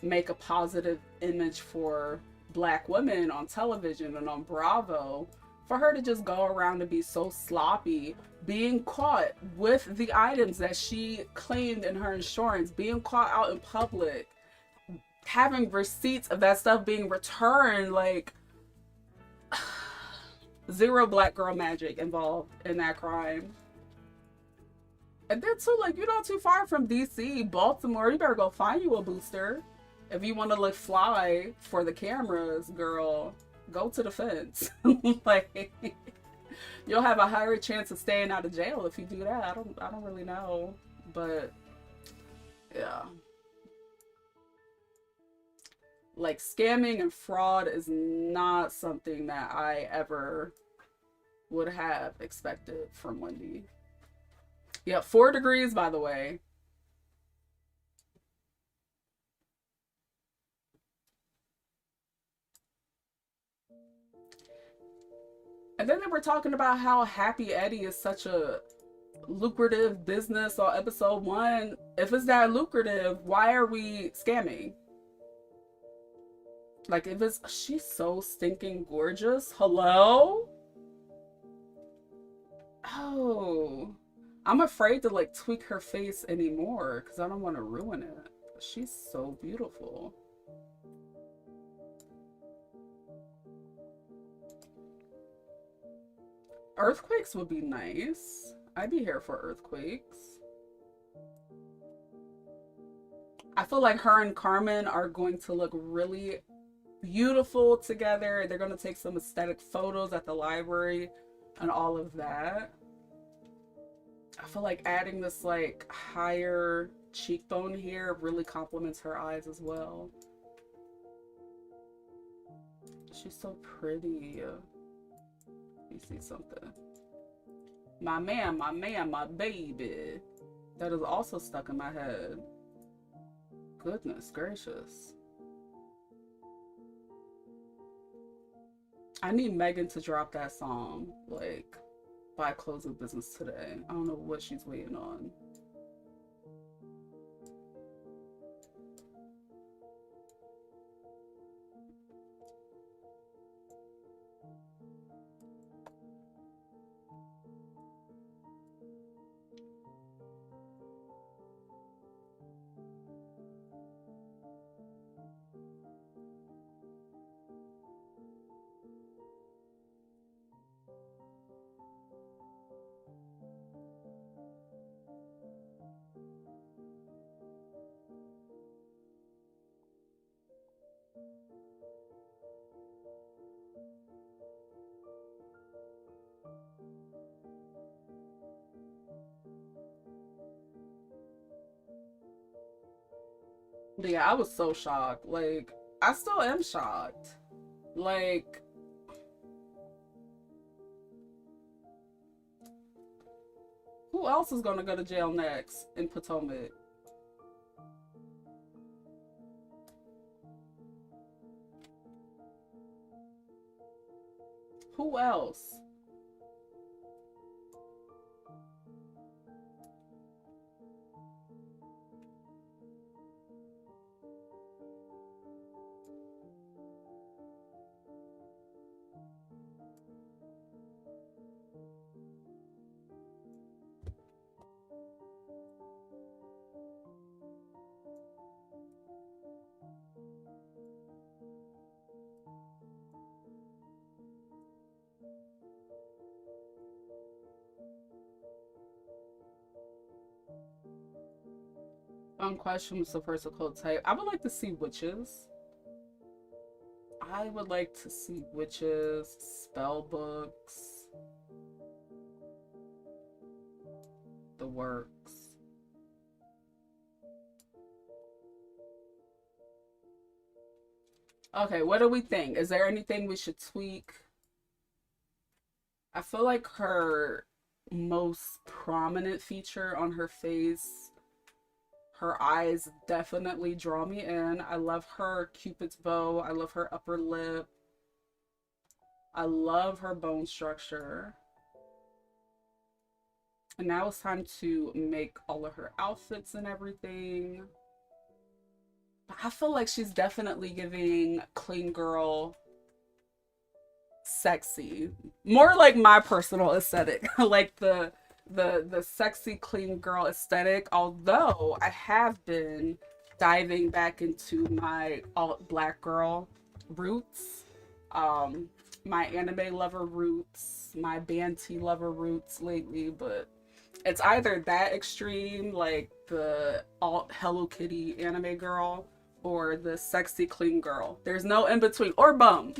make a positive image for black women on television and on Bravo, for her to just go around and be so sloppy, being caught with the items that she claimed in her insurance, being caught out in public, having receipts of that stuff being returned, like zero black girl magic involved in that crime. And then too, like, you're not too far from DC, Baltimore. You better go find you a booster. If you want to look fly for the cameras, girl, go to the fence. Like, you'll have a higher chance of staying out of jail if you do that. I don't really know. But yeah. Like, scamming and fraud is not something that I ever would have expected from Wendy. Yeah, 4 degrees, by the way. And then they were talking about how Happy Eddie is such a lucrative business on episode 1. If it's that lucrative, why are we scamming? Like, if it's, she's so stinking gorgeous. Hello? Oh, I'm afraid to like tweak her face anymore because I don't want to ruin it. She's so beautiful. Earthquakes would be nice. I'd be here for earthquakes. I feel like her and Carmen are going to look really beautiful together. They're going to take some aesthetic photos at the library and all of that. I feel like adding this like higher cheekbone here really complements her eyes as well. She's so pretty. You see something. My man, my baby. That is also stuck in my head. Goodness gracious. I need Megan to drop that song, like, by close of business today. I don't know what she's waiting on. But yeah, I was so shocked. Like, I still am shocked. Like, who else is gonna go to jail next in Potomac? Who else? Question was the first occult type. I would like to see witches. I would like to see witches, spell books, the works. Okay, what do we think? Is there anything we should tweak? I feel like her most prominent feature on her face, her eyes definitely draw me in. I love her Cupid's bow. I love her upper lip. I love her bone structure. And now it's time to make all of her outfits and everything. I feel like she's definitely giving clean girl sexy. More like my personal aesthetic. Like the sexy clean girl aesthetic, although I have been diving back into my alt black girl roots, my anime lover roots, my Banty lover roots lately, but it's either that extreme, like the alt Hello Kitty anime girl, or the sexy clean girl. There's no in between, or bum.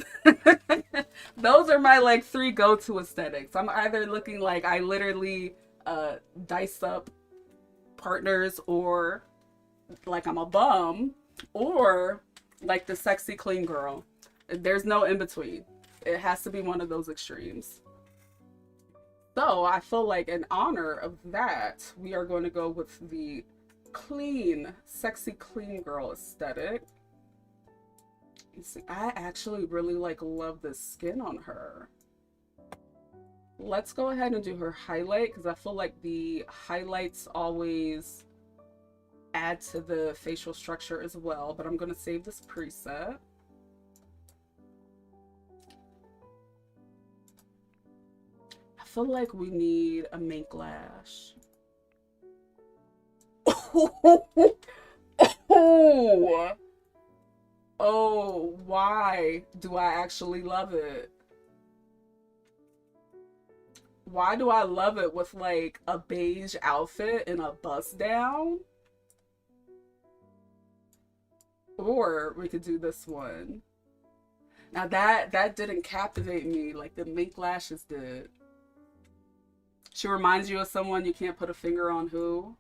Those are my like 3 go-to aesthetics. I'm either looking like I literally dice up partners, or like I'm a bum, or like the sexy clean girl. There's no in between. It has to be one of those extremes. So I feel like in honor of that, we are going to go with the clean, sexy clean girl aesthetic. You see, I actually really like love the skin on her. Let's go ahead and do her highlight because I feel like the highlights always add to the facial structure as well, but I'm going to save this preset. I feel like we need a mink lash. Oh, oh, why do I actually love it? Why do I love it with like a beige outfit and a bust down? Or we could do this one. Now that didn't captivate me like the mink lashes did. She reminds you of someone, you can't put a finger on who.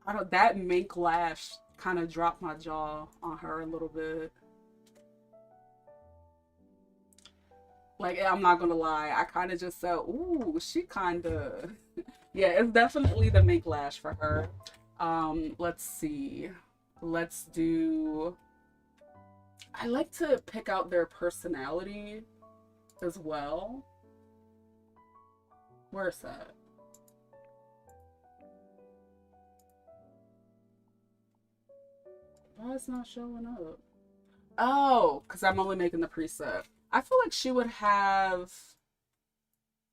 I don't, that mink lash kind of dropped my jaw on her a little bit. Like, I'm not gonna lie, I kind of just said, ooh, she kind of, yeah, it's definitely the mink lash for her. Let's see. Let's do, I like to pick out their personality as well. Where's that? Why is it not showing up? Oh, because I'm only making the preset. I feel like she would have,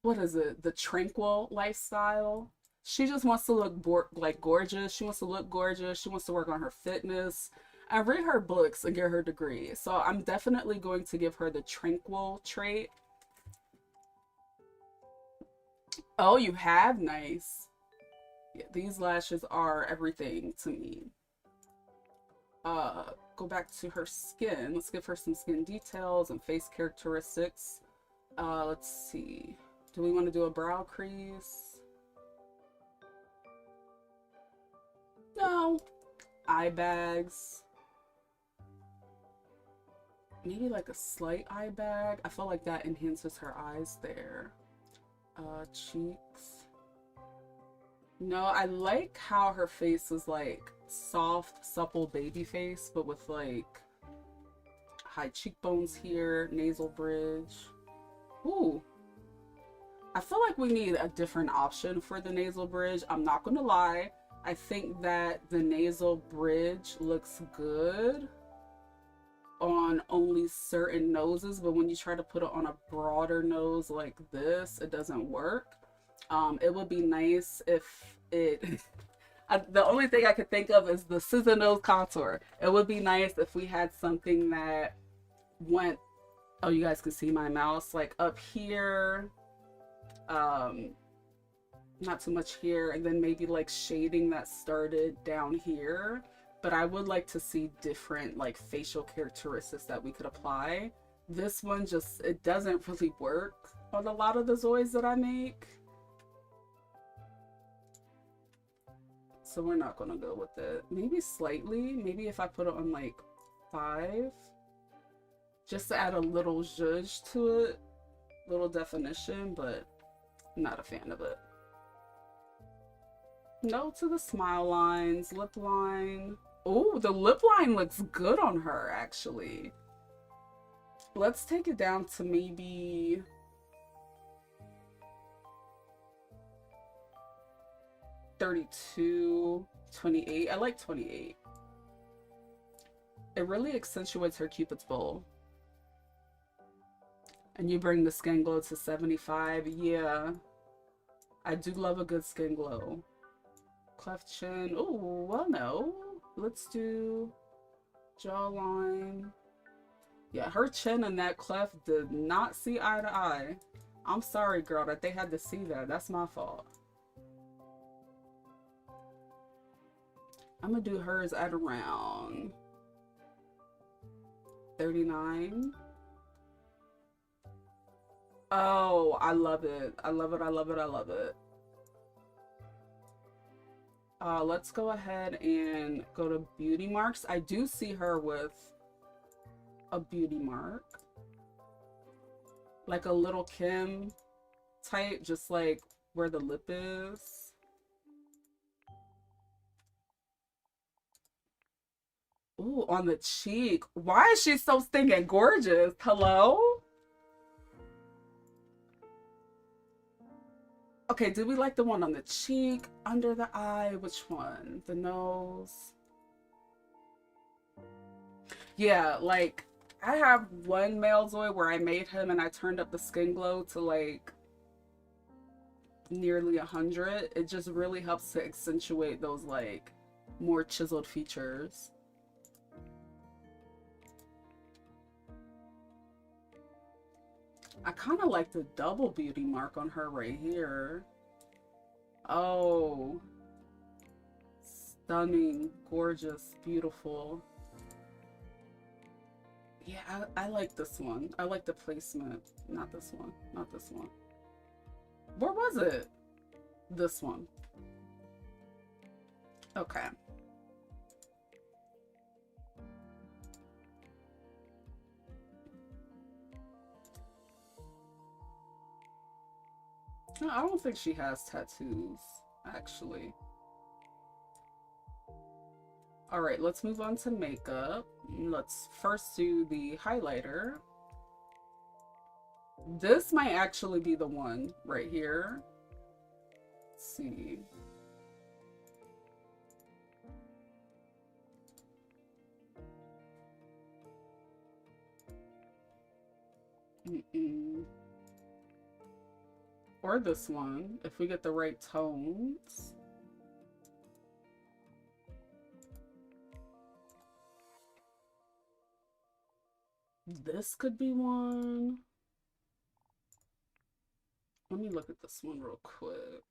what is it? The tranquil lifestyle. She just wants to look like gorgeous. She wants to look gorgeous. She wants to work on her fitness and read her books and get her degree. So I'm definitely going to give her the tranquil trait. Oh, you have? Nice. Yeah, these lashes are everything to me. Go back to her skin. Let's give her some skin details and face characteristics. Let's see. Do we want to do a brow crease? No. Eye bags. Maybe like a slight eye bag. I feel like that enhances her eyes there. Cheeks. No, I like how her face is like soft, supple baby face, but with like high cheekbones here, nasal bridge. Ooh. I feel like we need a different option for the nasal bridge. I'm not gonna lie. I think that the nasal bridge looks good on only certain noses, but when you try to put it on a broader nose like this, it doesn't work. It would be nice if it the only thing I could think of is the scissor nose contour. It would be nice if we had something that went, oh, you guys can see my mouse, like up here, not too much here, and then maybe like shading that started down here. But I would like to see different like facial characteristics that we could apply. This one just, it doesn't really work on a lot of the zois that I make. So we're not gonna go with it. Maybe slightly, maybe if I put it on like 5, just to add a little zhuzh to it, little definition, but I'm not a fan of it. No to the smile lines, lip line. Oh, the lip line looks good on her, actually. Let's take it down to maybe 32, 28. I like 28. It really accentuates her Cupid's bow. And you bring the skin glow to 75. Yeah, I do love a good skin glow. Cleft chin. Oh, well, no. Let's do jawline. Yeah, her chin and that cleft did not see eye to eye. I'm sorry, girl, that they had to see that. That's my fault. I'm gonna do hers at around 39. Oh, I love it. I love it. I love it. I love it. Let's go ahead and go to beauty marks. I do see her with a beauty mark. Like a little Kim type, just like where the lip is. Ooh, on the cheek. Why is she so stinking gorgeous? Hello? Okay, did we like the one on the cheek, under the eye? Which one? The nose? Yeah, like I have one male Zoe where I made him and I turned up the skin glow to like nearly 100. It just really helps to accentuate those like more chiseled features. I kind of like the double beauty mark on her right here. Oh, stunning, gorgeous, beautiful. Yeah, I like this one. I like the placement. Not this one. Not this one. Where was it? This one. Okay. No, I don't think she has tattoos, actually. All right, let's move on to makeup. Let's first do the highlighter. This might actually be the one right here. Let's see. Or this one, if we get the right tones. This could be one. Let me look at this one real quick.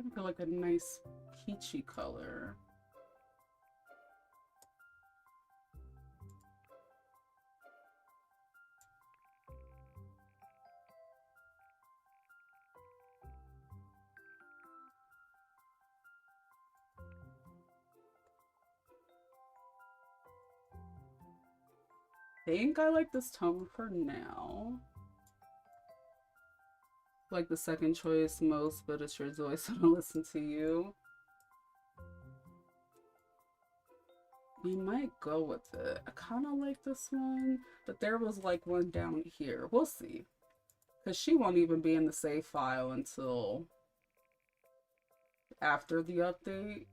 I feel like a nice peachy color. I think I like this tone for now. Like the second choice most, but it's your voice, so I'll listen to you. We might go with it. I kind of like this one, but there was like one down here. We'll see. Because she won't even be in the save file until after the update.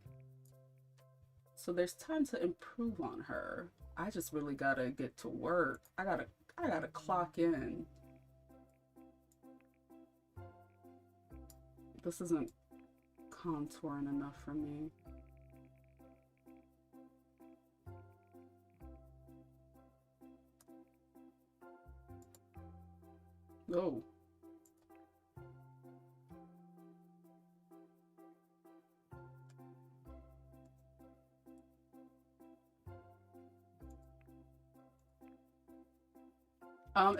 So there's time to improve on her. I just really gotta get to work. I gotta clock in. This isn't contouring enough for me. Oh.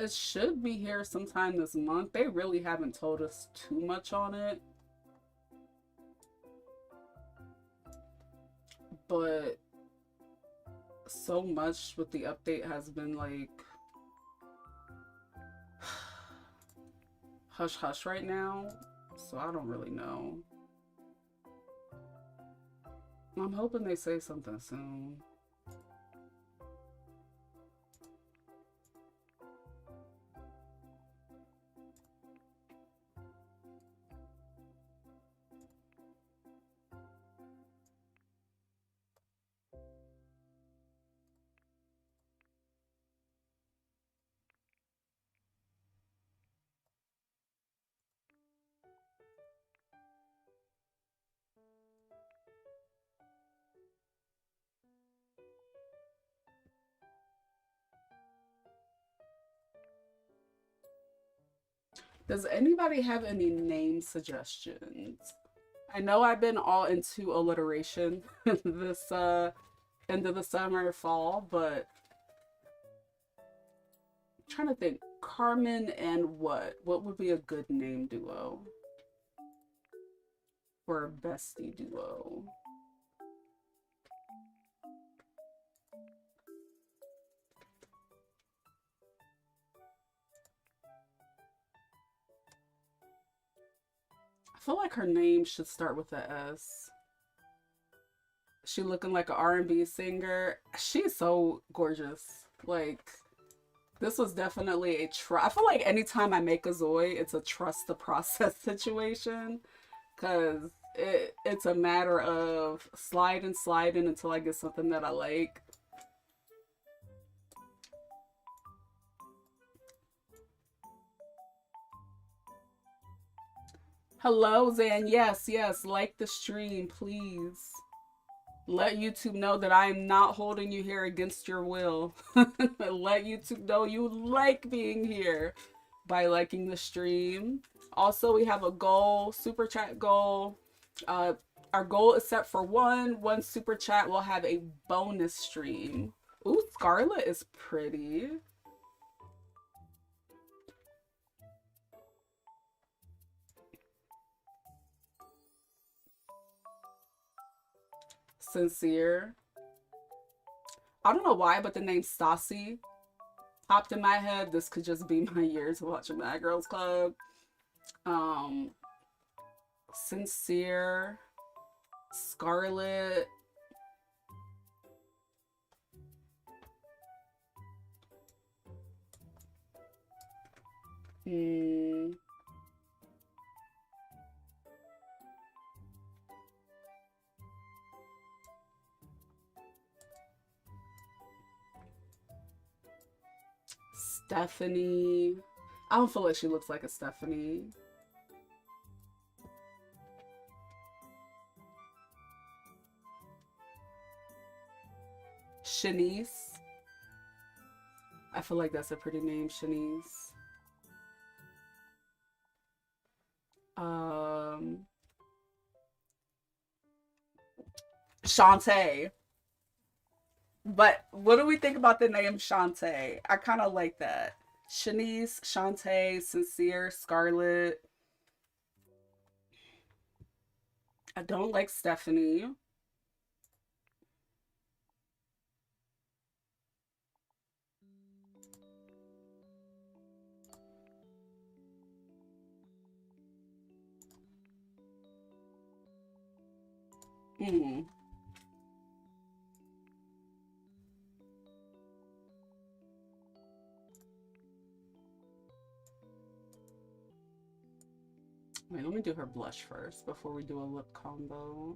It should be here sometime this month. They really haven't told us too much on it. But so much with the update has been like hush hush right now. So I don't really know. I'm hoping they say something soon. Does anybody have any name suggestions? I know I've been all into alliteration this end of the summer, fall, but I'm trying to think. Carmen and what? What would be a good name duo? Or a bestie duo? I feel like her name should start with a S. She looking like an R&B singer. She's so gorgeous. Like, this was definitely a try. I feel like anytime I make a ZOI, it's a trust the process situation. Because it's a matter of sliding until I get something that I like. Hello, Zan. Yes, yes. Like the stream, please. Let YouTube know that I am not holding you here against your will. Let YouTube know you like being here by liking the stream. Also, we have a goal, super chat goal. Our goal is set for one super chat. We'll have a bonus stream. Ooh, Scarlet is pretty. Sincere. I don't know why, but the name Stassi popped in my head. This could just be my years watching Mad Girls Club. Sincere. Scarlet. Stephanie. I don't feel like she looks like a Stephanie. Shanice. I feel like that's a pretty name, Shanice. Shantae. But what do we think about the name Shantae? I kind of like that. Shanice, Shantae, Sincere, Scarlet. I don't like Stephanie. Wait, let me do her blush first before we do a lip combo.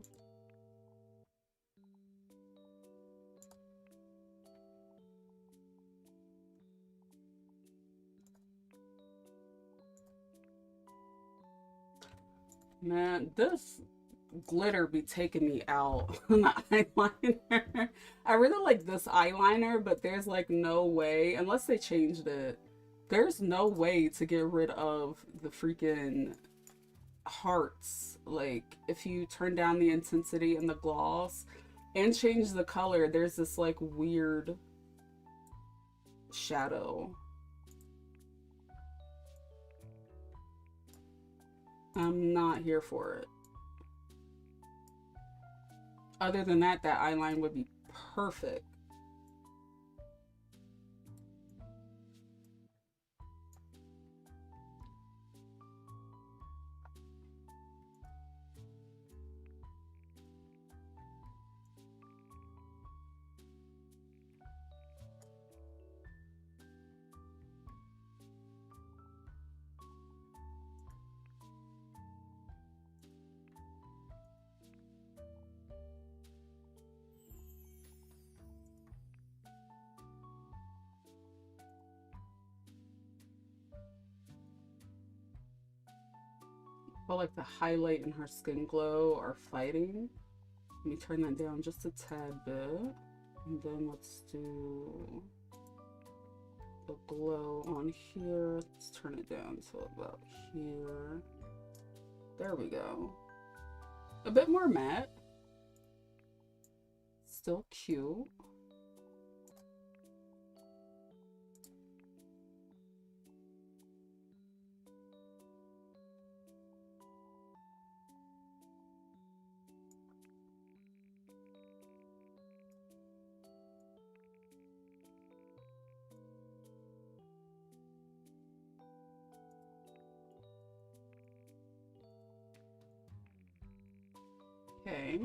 Man, this glitter be taking me out on the eyeliner. I really like this eyeliner, but there's like no way, unless they changed it, there's no way to get rid of the freaking hearts. Like, if you turn down the intensity and the gloss and change the color, there's this like weird shadow. I'm not here for it. Other than that, that eyeline would be perfect. But like the highlight and her skin glow are fighting. Let me turn that down just a tad bit. And then let's do the glow on here. Let's turn it down to about here. There we go. A bit more matte. Still cute. Okay.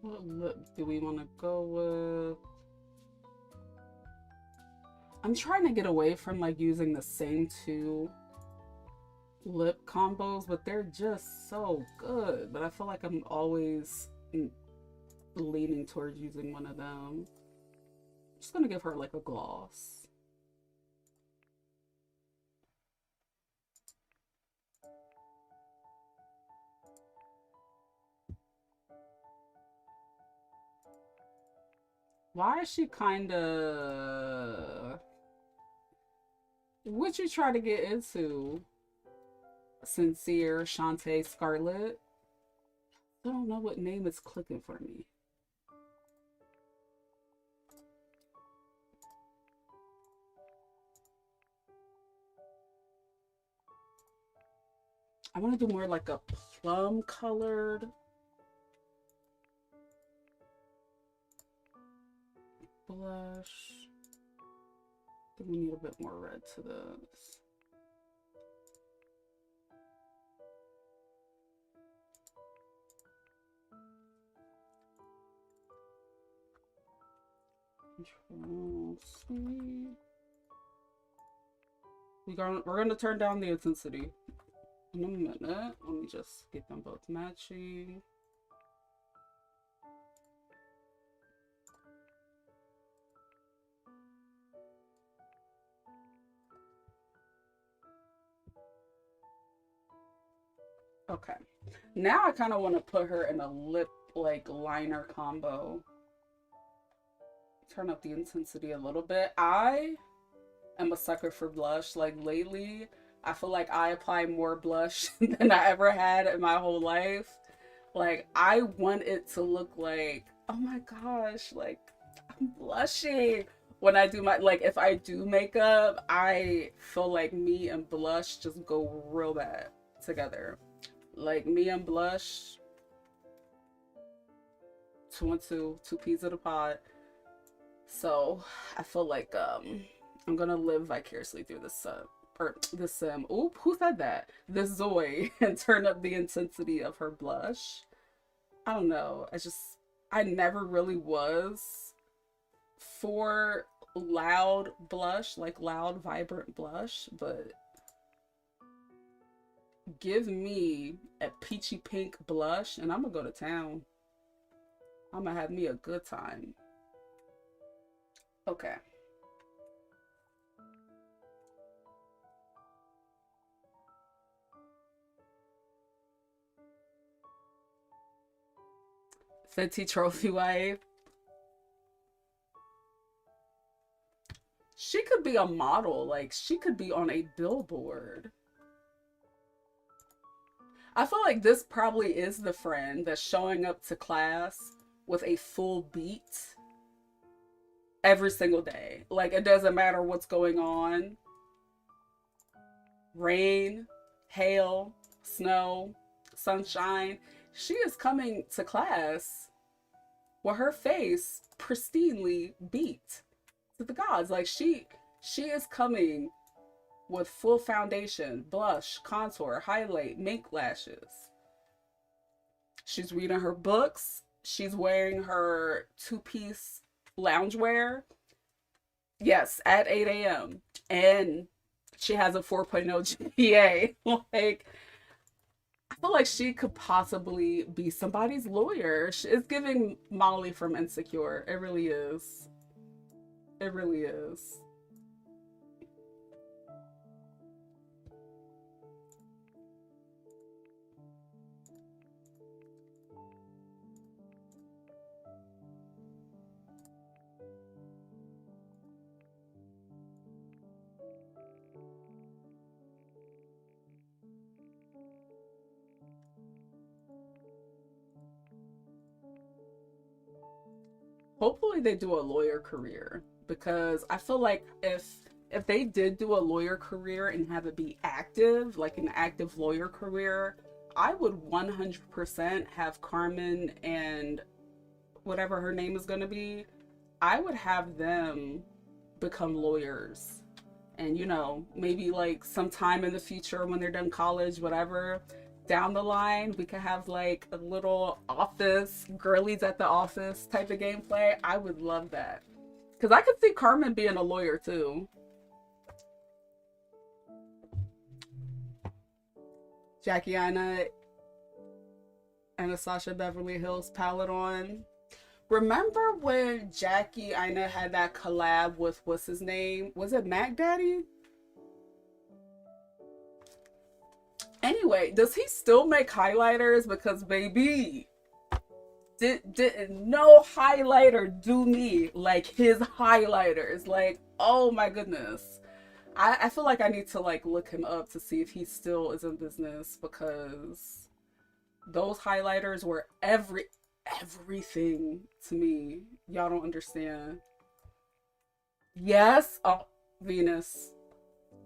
What lip do we want to go with? I'm trying to get away from like using the same two lip combos, but they're just so good. But I feel like I'm always leaning towards using one of them. I'm just gonna give her like a gloss. Why is she kind of... What you try to get into? Sincere, Shantae, Scarlett? I don't know what name is clicking for me. I want to do more like a plum colored blush. I think we need a bit more red to this. Control C. We're gonna turn down the intensity in a minute. Let me just get them both matching. Okay, now I kind of want to put her in a lip like liner combo. Turn up the intensity a little bit. I am a sucker for blush. Like lately, I feel like I apply more blush than I ever had in my whole life. Like I want it to look like, oh my gosh, like I'm blushing. When I do my, like if I do makeup, I feel like me and blush just go real bad together. Like me and blush, two peas in a pod. So I feel like I'm gonna live vicariously through this oop, who said that? This ZOI and turn up the intensity of her blush. I don't know. I never really was for loud blush, like loud, vibrant blush, but give me a peachy pink blush and I'm gonna go to town. I'm gonna have me a good time. Okay. Fenty Trophy Wife. She could be a model. Like, she could be on a billboard. I feel like this probably is the friend that's showing up to class with a full beat every single day. Like, it doesn't matter what's going on. Rain, hail, snow, sunshine. She is coming to class with her face pristinely beat to the gods. Like, she is coming with full foundation, blush, contour, highlight, make lashes. She's reading her books. She's wearing her two-piece loungewear. Yes, at 8 a.m. And she has a 4.0 GPA. Like, I feel like she could possibly be somebody's lawyer. It's giving Molly from Insecure. It really is. It really is. Hopefully they do a lawyer career, because I feel like if they did do a lawyer career and have it be active, like an active lawyer career, I would 100% have Carmen and whatever her name is going to be, I would have them become lawyers. And, you know, maybe like sometime in the future when they're done college, whatever, down the line, we could have like a little office, girlies at the office type of gameplay. I would love that. Because I could see Carmen being a lawyer too. Jackie Aina, Anastasia Beverly Hills palette on. Remember when Jackie Aina had that collab with, what's his name? Was it Mac Daddy? Anyway, does he still make highlighters? Because baby, did no highlighter do me like his highlighters. Like, oh my goodness. I feel like I need to like look him up to see if he still is in business, because those highlighters were everything to me. Y'all don't understand. Yes. Oh, Venus.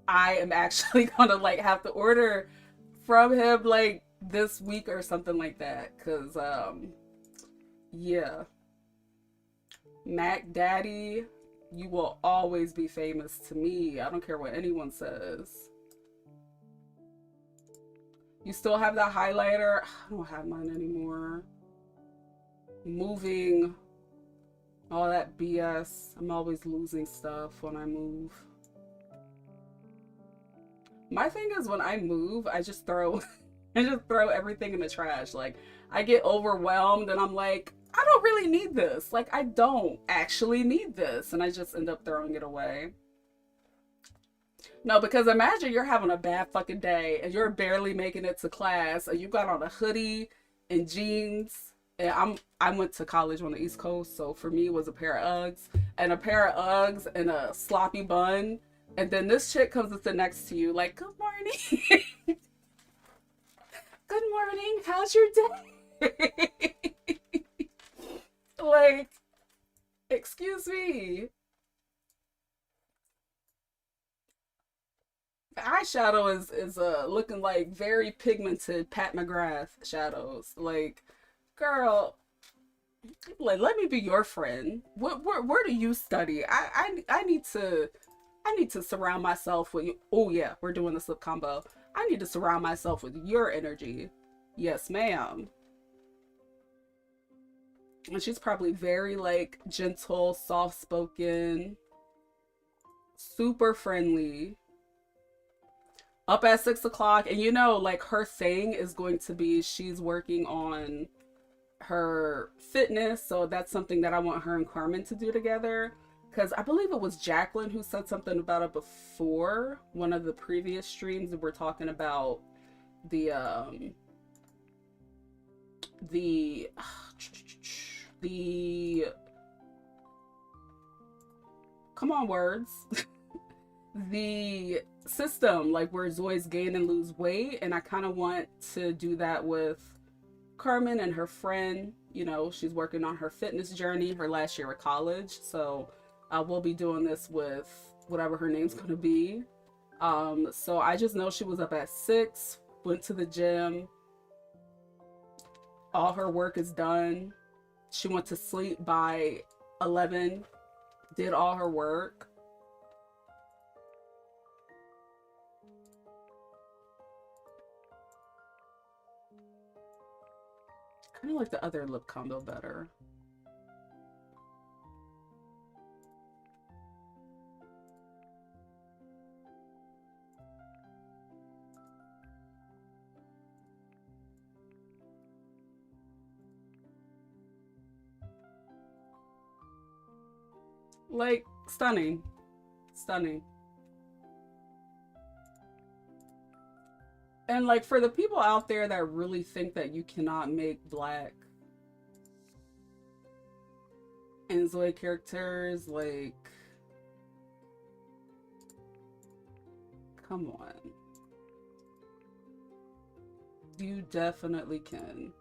I am actually gonna like have to order from him like this week or something like that, because yeah, Mac Daddy, you will always be famous to me. I don't care what anyone says. You still have that highlighter? I don't have mine anymore. Moving, all that BS. I'm always losing stuff when I move. My thing is, when I move, I just throw I just throw everything in the trash. Like, I get overwhelmed and I'm like, I don't really need this. Like, I don't actually need this. And I just end up throwing it away. No, because imagine you're having a bad fucking day and you're barely making it to class, and you got on a hoodie and jeans. And I went to college on the East Coast, so for me it was a pair of Uggs and and a sloppy bun. And then this chick comes to sit next to you like, good morning. Good morning. How's your day? Like, excuse me. The eyeshadow is looking like very pigmented Pat McGrath shadows. Like, girl, like, let me be your friend. Where do you study? I need to surround myself with you. Oh yeah, we're doing the slip combo. I need to surround myself with your energy. Yes, ma'am. And she's probably very like gentle, soft spoken, super friendly. Up at 6 o'clock, and you know, like, her thing is going to be, she's working on her fitness, so that's something that I want her and Carmen to do together. Because I believe it was Jacqueline who said something about it before one of the previous streams, that we're talking about the the the come on words the system, like, where zois gain and lose weight, and I kind of want to do that with Carmen and her friend. You know, she's working on her fitness journey, her last year of college, so we'll be doing this with whatever her name's gonna be. So I just know she was up at 6, went to the gym, all her work is done. She went to sleep by 11, did all her work. Kind of like the other lip combo better. Like, stunning. Stunning. And like, for the people out there that really think that you cannot make black inZOI characters, like, come on. You definitely can.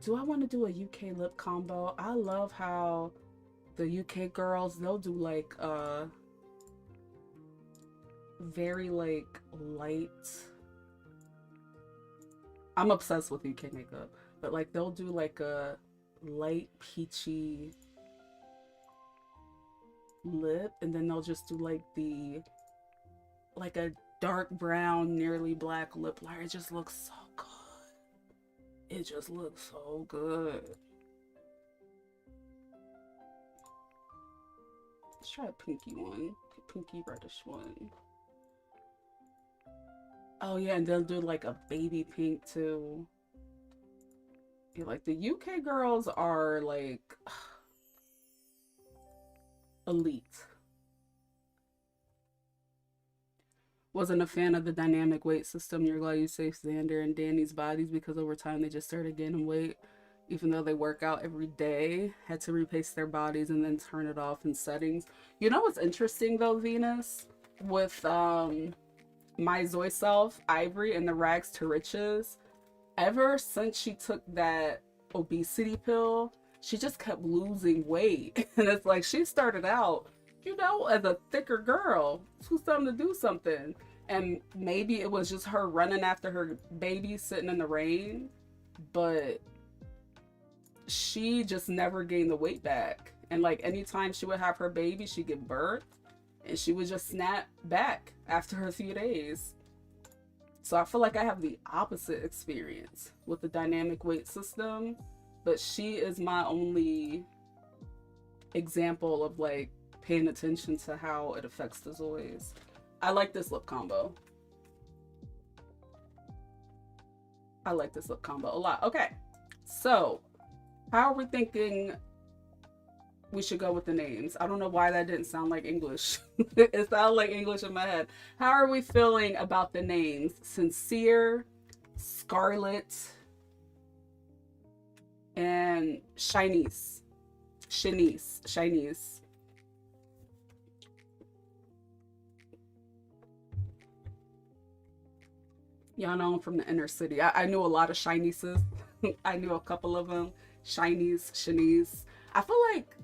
do I want to do a UK lip combo? I love how the UK girls, they'll do like very like light. I'm obsessed with UK makeup, but like they'll do like a light peachy lip, and then they'll just do like a dark brown, nearly black lip liner. It just looks so good. It just looks so good. Let's try a pinky one, a pinky reddish one. Oh yeah, and they'll do like a baby pink too. Yeah, like the UK girls are like elite. Wasn't a fan of the dynamic weight system. You're glad you saved Xander and Danny's bodies because over time they just started gaining weight. Even though they work out every day, had to repace their bodies and then turn it off in settings. You know what's interesting though, Venus? With my Zoe self, Ivory, and the rags to riches, ever since she took that obesity pill, she just kept losing weight. And it's like she started out, you know, as a thicker girl who's starting to do something. And maybe it was just her running after her baby sitting in the rain, but she just never gained the weight back. And like anytime she would have her baby, she'd give birth and she would just snap back after a few days. So I feel like I have the opposite experience with the dynamic weight system, but she is my only example of like paying attention to how it affects the zois. I like this lip combo. I like this lip combo a lot. Okay, so how are we thinking we should go with the names? I don't know why that didn't sound like English. It sounded like English in my head. How are we feeling about the names? Sincere, Scarlet, and Shanice. Shanice. Y'all know I'm from the inner city. I knew a lot of Shanices. I knew a couple of them. Shanice. I feel like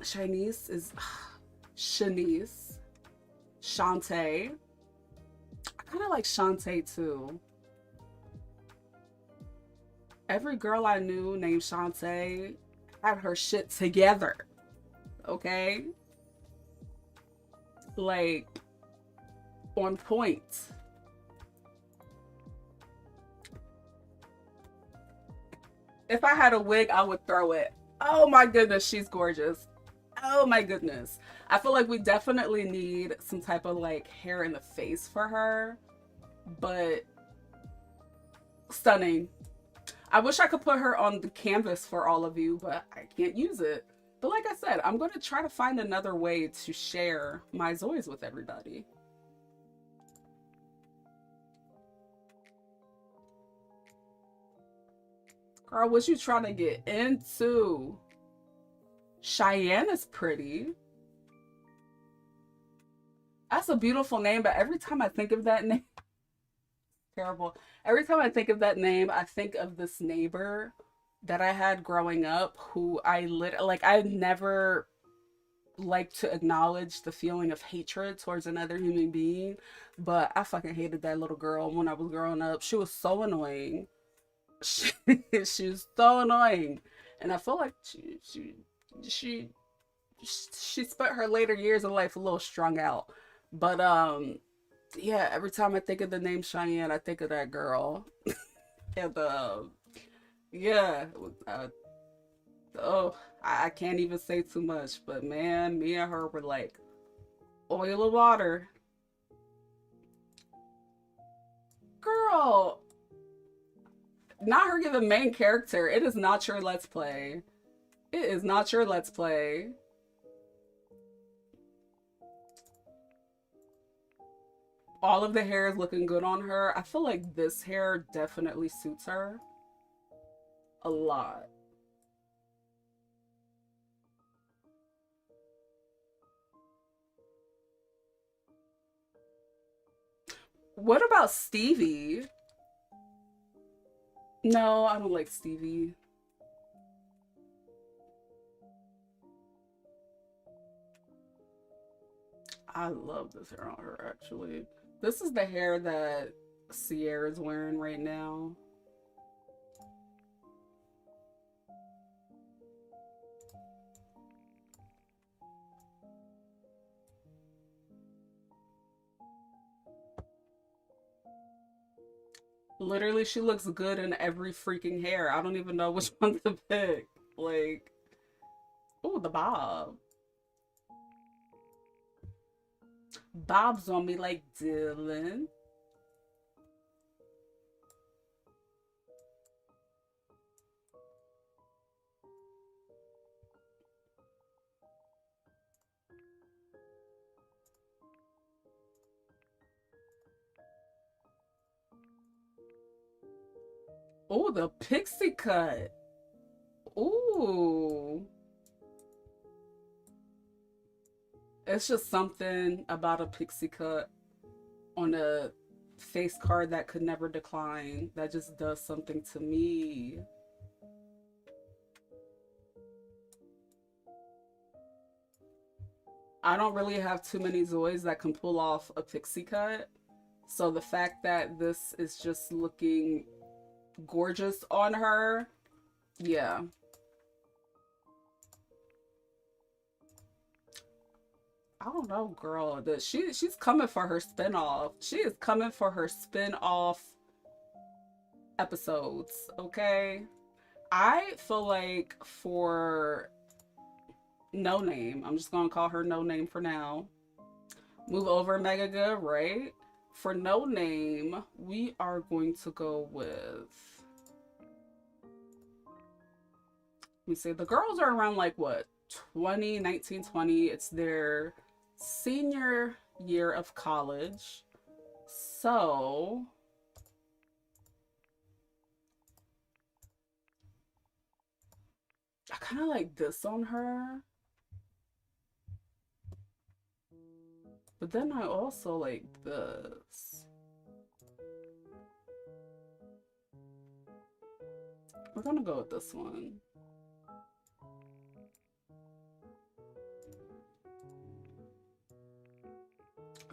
Shanice is Shanice. Shantae. I kind of like Shantae too. Every girl I knew named Shantae had her shit together. Okay? Like, on point. If I had a wig, I would throw it. Oh my goodness, she's gorgeous. Oh my goodness. I feel like we definitely need some type of like hair in the face for her, but stunning. I wish I could put her on the canvas for all of you, but I can't use it. But like I said, I'm going to try to find another way to share my zois with everybody. Girl, what you trying to get into? Cheyenne is pretty. That's a beautiful name, but every time I think of that name, terrible. Every time I think of that name, I think of this neighbor that I had growing up who I never liked to acknowledge the feeling of hatred towards another human being, but I fucking hated that little girl when I was growing up. She was so annoying. She was so annoying, and I feel like she spent her later years of life a little strung out. But yeah, every time I think of the name Cheyenne, I think of that girl. And yeah, oh, I can't even say too much, but man, me and her were like oil and water. Girl, not her giving main character. It is not your Let's Play. It is not your Let's Play. All of the hair is looking good on her. I feel like this hair definitely suits her a lot. What about Stevie? No, I don't like Stevie. I love this hair on her, actually. This is the hair that Sierra's wearing right now. Literally, she looks good in every freaking hair. I don't even know which one to pick. Like, oh, the bob. Bob's on me like Dylan. Oh, the pixie cut. Ooh. It's just something about a pixie cut on a face card that could never decline that just does something to me. I don't really have too many zois that can pull off a pixie cut. So the fact that this is just looking gorgeous on her, yeah. I don't know, girl. She's coming for her spinoff. She is coming for her spinoff episodes, okay? I feel like for No Name, I'm just gonna call her No Name for now. Move over MYGAMEPLAYDIARY, right? For No Name, we are going to go with, let me see, the girls are around like what, 20, 19, 20. It's their senior year of college. So I kind of like this on her. But then I also like this. We're gonna go with this one.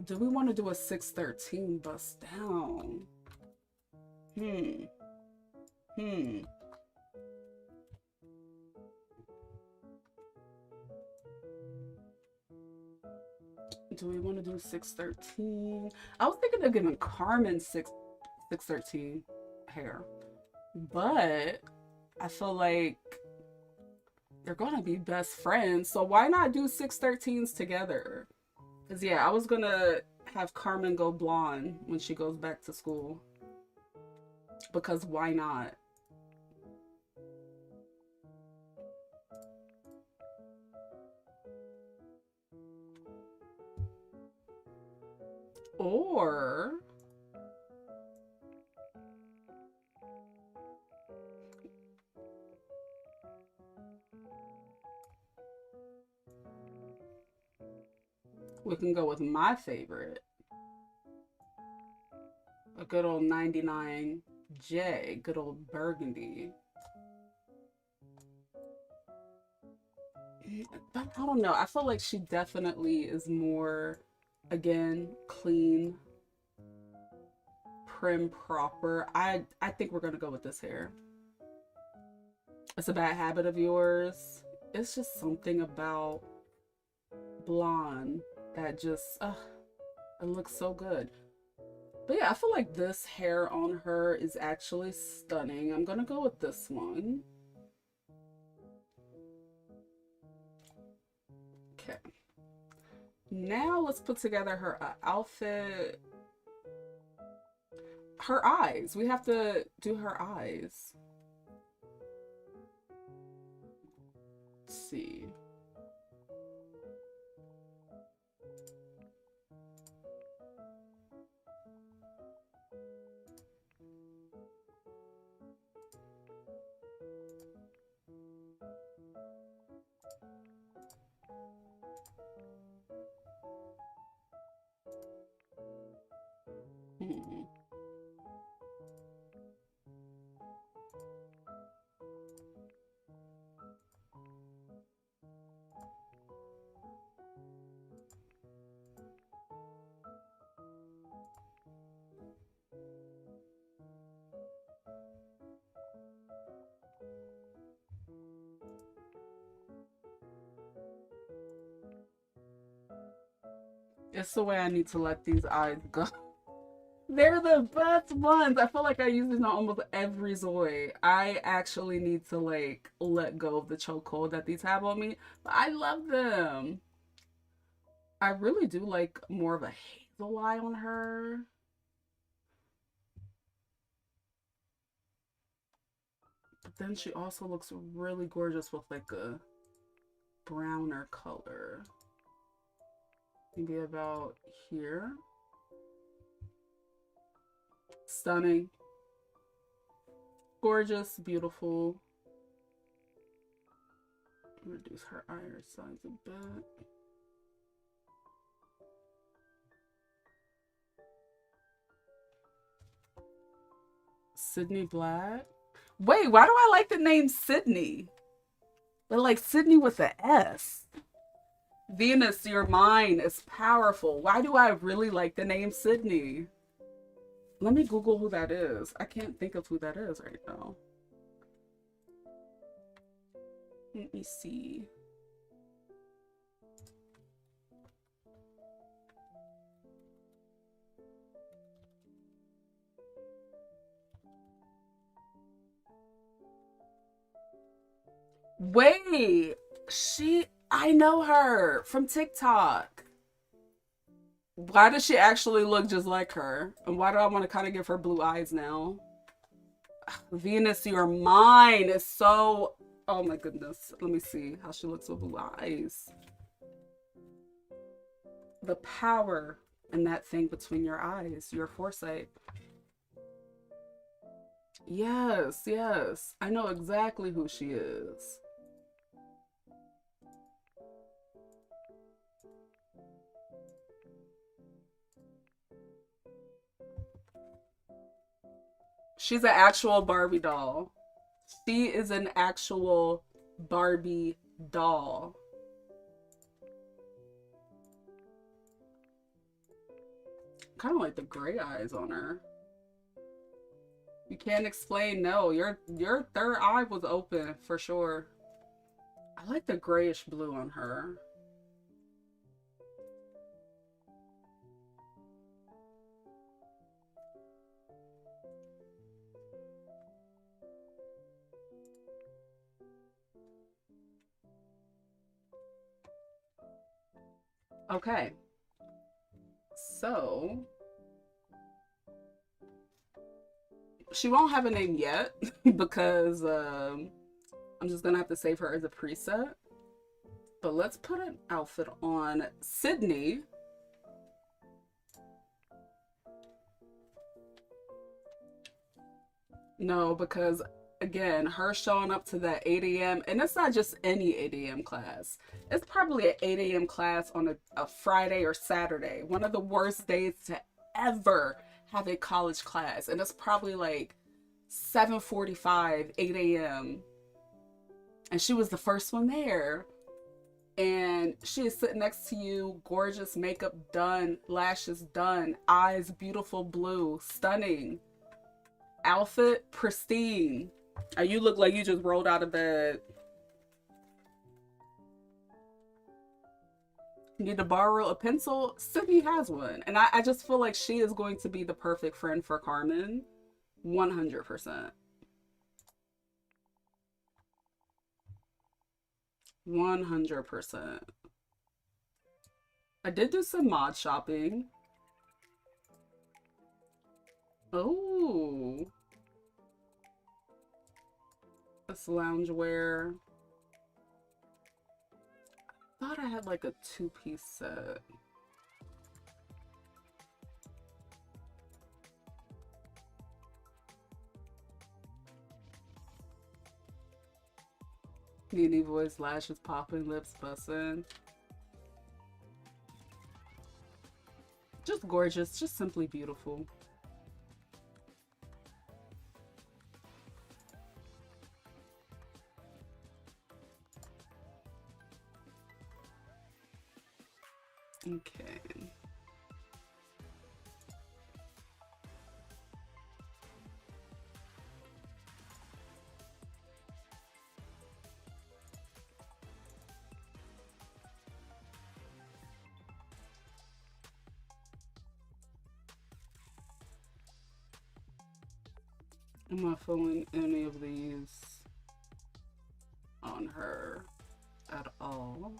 Do we want to do a 613 bust down? Hmm. Do we want to do 613? I was thinking of giving Carmen 613 hair, but I feel like they're gonna be best friends, so why not do 613s together? Because yeah, I was gonna have Carmen go blonde when she goes back to school, because why not? Or we can go with my favorite, a good old 99J, good old burgundy. But I don't know. I feel like she definitely is more, again, clean, prim, proper. I think we're gonna go with this hair. It's a bad habit of yours. It's just something about blonde that just, it looks so good. But yeah, I feel like this hair on her is actually stunning. I'm gonna go with this one. Okay. Now let's put together her outfit. Her eyes. We have to do her eyes. Let's see. Hmm. It's the way I need to let these eyes go. They're the best ones. I feel like I use these on almost every ZOI. I actually need to like let go of the chokehold that these have on me. But I love them. I really do like more of a hazel eye on her. But then she also looks really gorgeous with like a browner color. Maybe about here. Stunning. Gorgeous, beautiful. Reduce her iris size a bit. Sydney Black. Wait, why do I like the name Sydney? But like Sydney with an S. Venus, your mind is powerful. Why do I really like the name Sydney? Let me Google who that is. I can't think of who that is right now. Let me see. Wait, I know her from TikTok. Why does she actually look just like her? And why do I want to kind of give her blue eyes now? Venus, your mind is so... Oh my goodness. Let me see how she looks with blue eyes. The power in that thing between your eyes, your foresight. Yes, yes. I know exactly who she is. She's an actual Barbie doll. She is an actual Barbie doll. Kind of like the gray eyes on her. You can't explain, no. Your third eye was open for sure. I like the grayish blue on her. Okay. So she won't have a name yet because I'm just gonna have to save her as a preset. But let's put an outfit on Sydney. No, because again, her showing up to that 8 a.m. and it's not just any 8 a.m. class. It's probably an 8 a.m. class on a Friday or Saturday. One of the worst days to ever have a college class. And it's probably like 7:45, 8 a.m. And she was the first one there. And she is sitting next to you, gorgeous, makeup done, lashes done, eyes beautiful blue, stunning. Outfit pristine. And you look like you just rolled out of bed. Need to borrow a pencil? Sydney has one. And I just feel like she is going to be the perfect friend for Carmen. 100%. 100%. I did do some mod shopping. Oh. This loungewear. I thought I had like a two-piece set. Nene voice, lashes popping, lips busting. Just gorgeous, just simply beautiful. Okay. I'm not feeling any of these on her at all.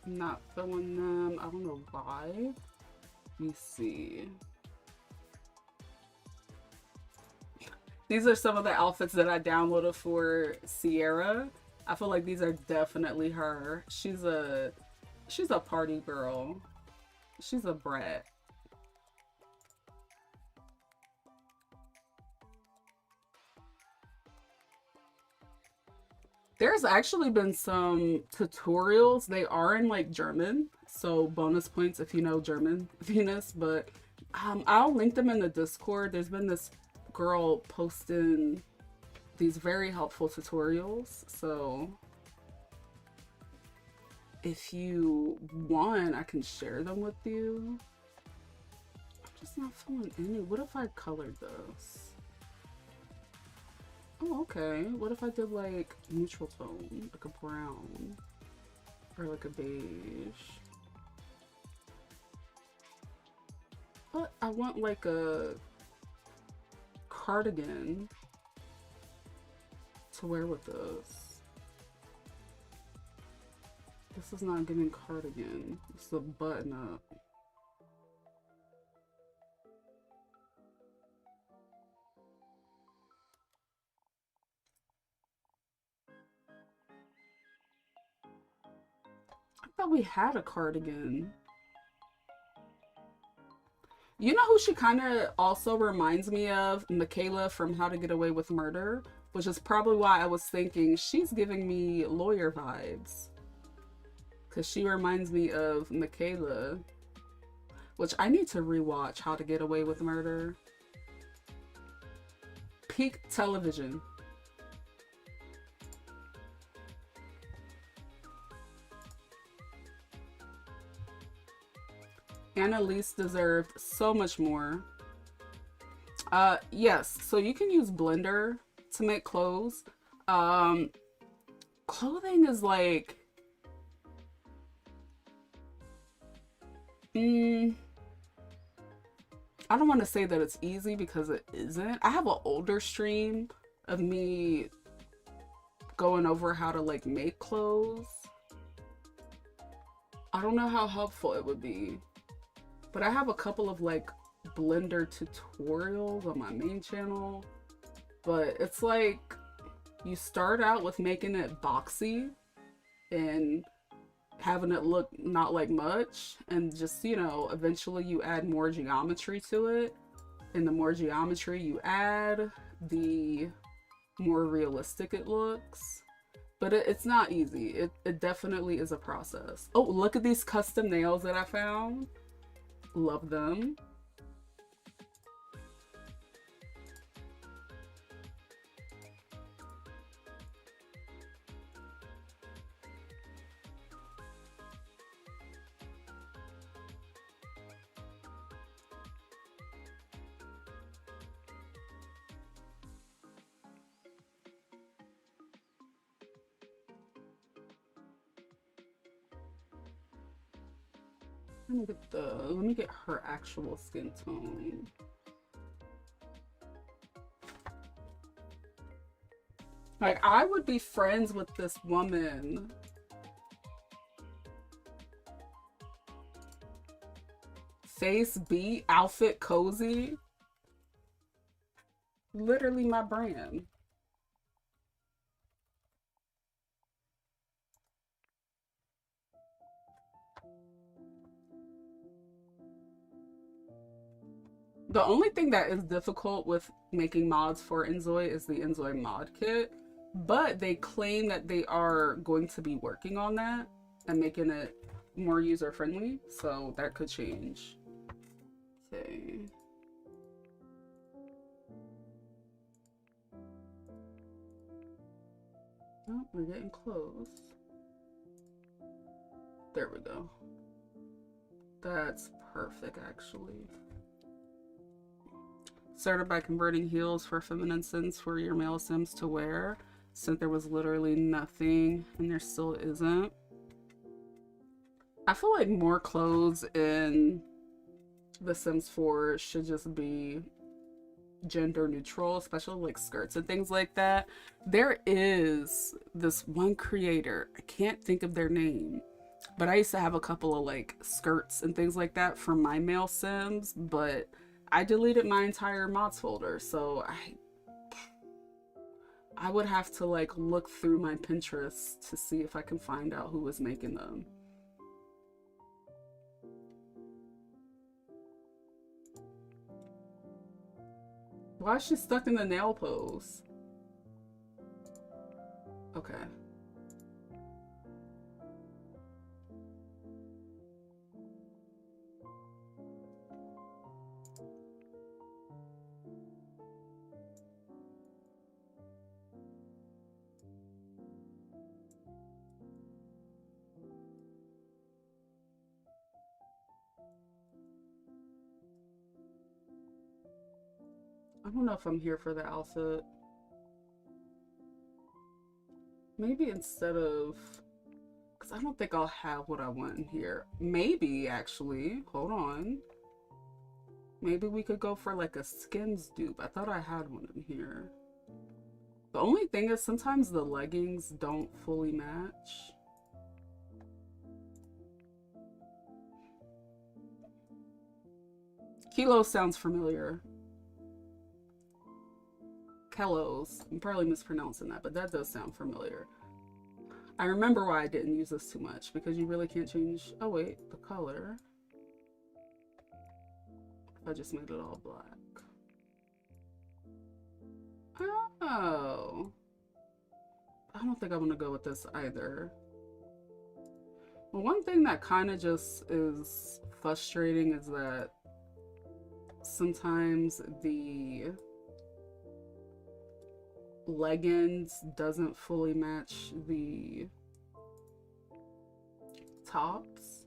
Not feeling them. I don't know why. Let me see. These are some of the outfits that I downloaded for Sierra. I feel like these are definitely her. She's a party girl. She's a brat. There's actually been some tutorials. They are in like German, so bonus points if you know German, Venus. But I'll link them in the Discord. There's been this girl posting these very helpful tutorials. So if you want, I can share them with you. I'm just not feeling any. What if I colored this? Oh, okay. What if I did like neutral tone, like a brown or like a beige? But I want like a cardigan to wear with this. This is not giving cardigan. It's a button up. I thought we had a cardigan. You know who she kind of also reminds me of? Michaela from How to Get Away with Murder, which is probably why I was thinking she's giving me lawyer vibes. Because she reminds me of Michaela, which I need to rewatch How to Get Away with Murder. Peak television. Annalise deserved so much more. Yes, so you can use Blender to make clothes. Clothing is like... I don't want to say that it's easy because it isn't. I have an older stream of me going over how to like make clothes. I don't know how helpful it would be. But I have a couple of like Blender tutorials on my main channel. But it's like you start out with making it boxy and having it look not like much, and just, you know, eventually you add more geometry to it. And the more geometry you add, the more realistic it looks. But it's not easy. It definitely is a process. Oh, look at these custom nails that I found. Love them. Let me get her actual skin tone. Like, I would be friends with this woman. Face beat, outfit cozy. Literally my brand. The only thing that is difficult with making mods for inZOI is the inZOI mod kit, but they claim that they are going to be working on that and making it more user-friendly, so that could change. Okay. Oh, we're getting close. There we go. That's perfect, actually. Started by converting heels for feminine sims for your male sims to wear, since there was literally nothing, and there still isn't. I feel like more clothes in The Sims 4 should just be gender neutral, especially like skirts and things like that. There is this one creator, I can't think of their name, but I used to have a couple of like skirts and things like that for my male sims, but I deleted my entire mods folder, so I would have to like look through my Pinterest to see if I can find out who was making them. Why is she stuck in the nail pose? Okay. I don't know if I'm here for the outfit. Maybe instead of, because I don't think I'll have what I want in here. Maybe actually, hold on. Maybe we could go for like a Skims dupe. I thought I had one in here. The only thing is sometimes the leggings don't fully match. Kilo sounds familiar. Kellos. I'm probably mispronouncing that, but that does sound familiar. I remember why I didn't use this too much, because you really can't change, oh wait, the color. I just made it all black. Oh. I don't think I'm gonna go with this either. Well, one thing that kind of just is frustrating is that sometimes the leggings doesn't fully match the tops.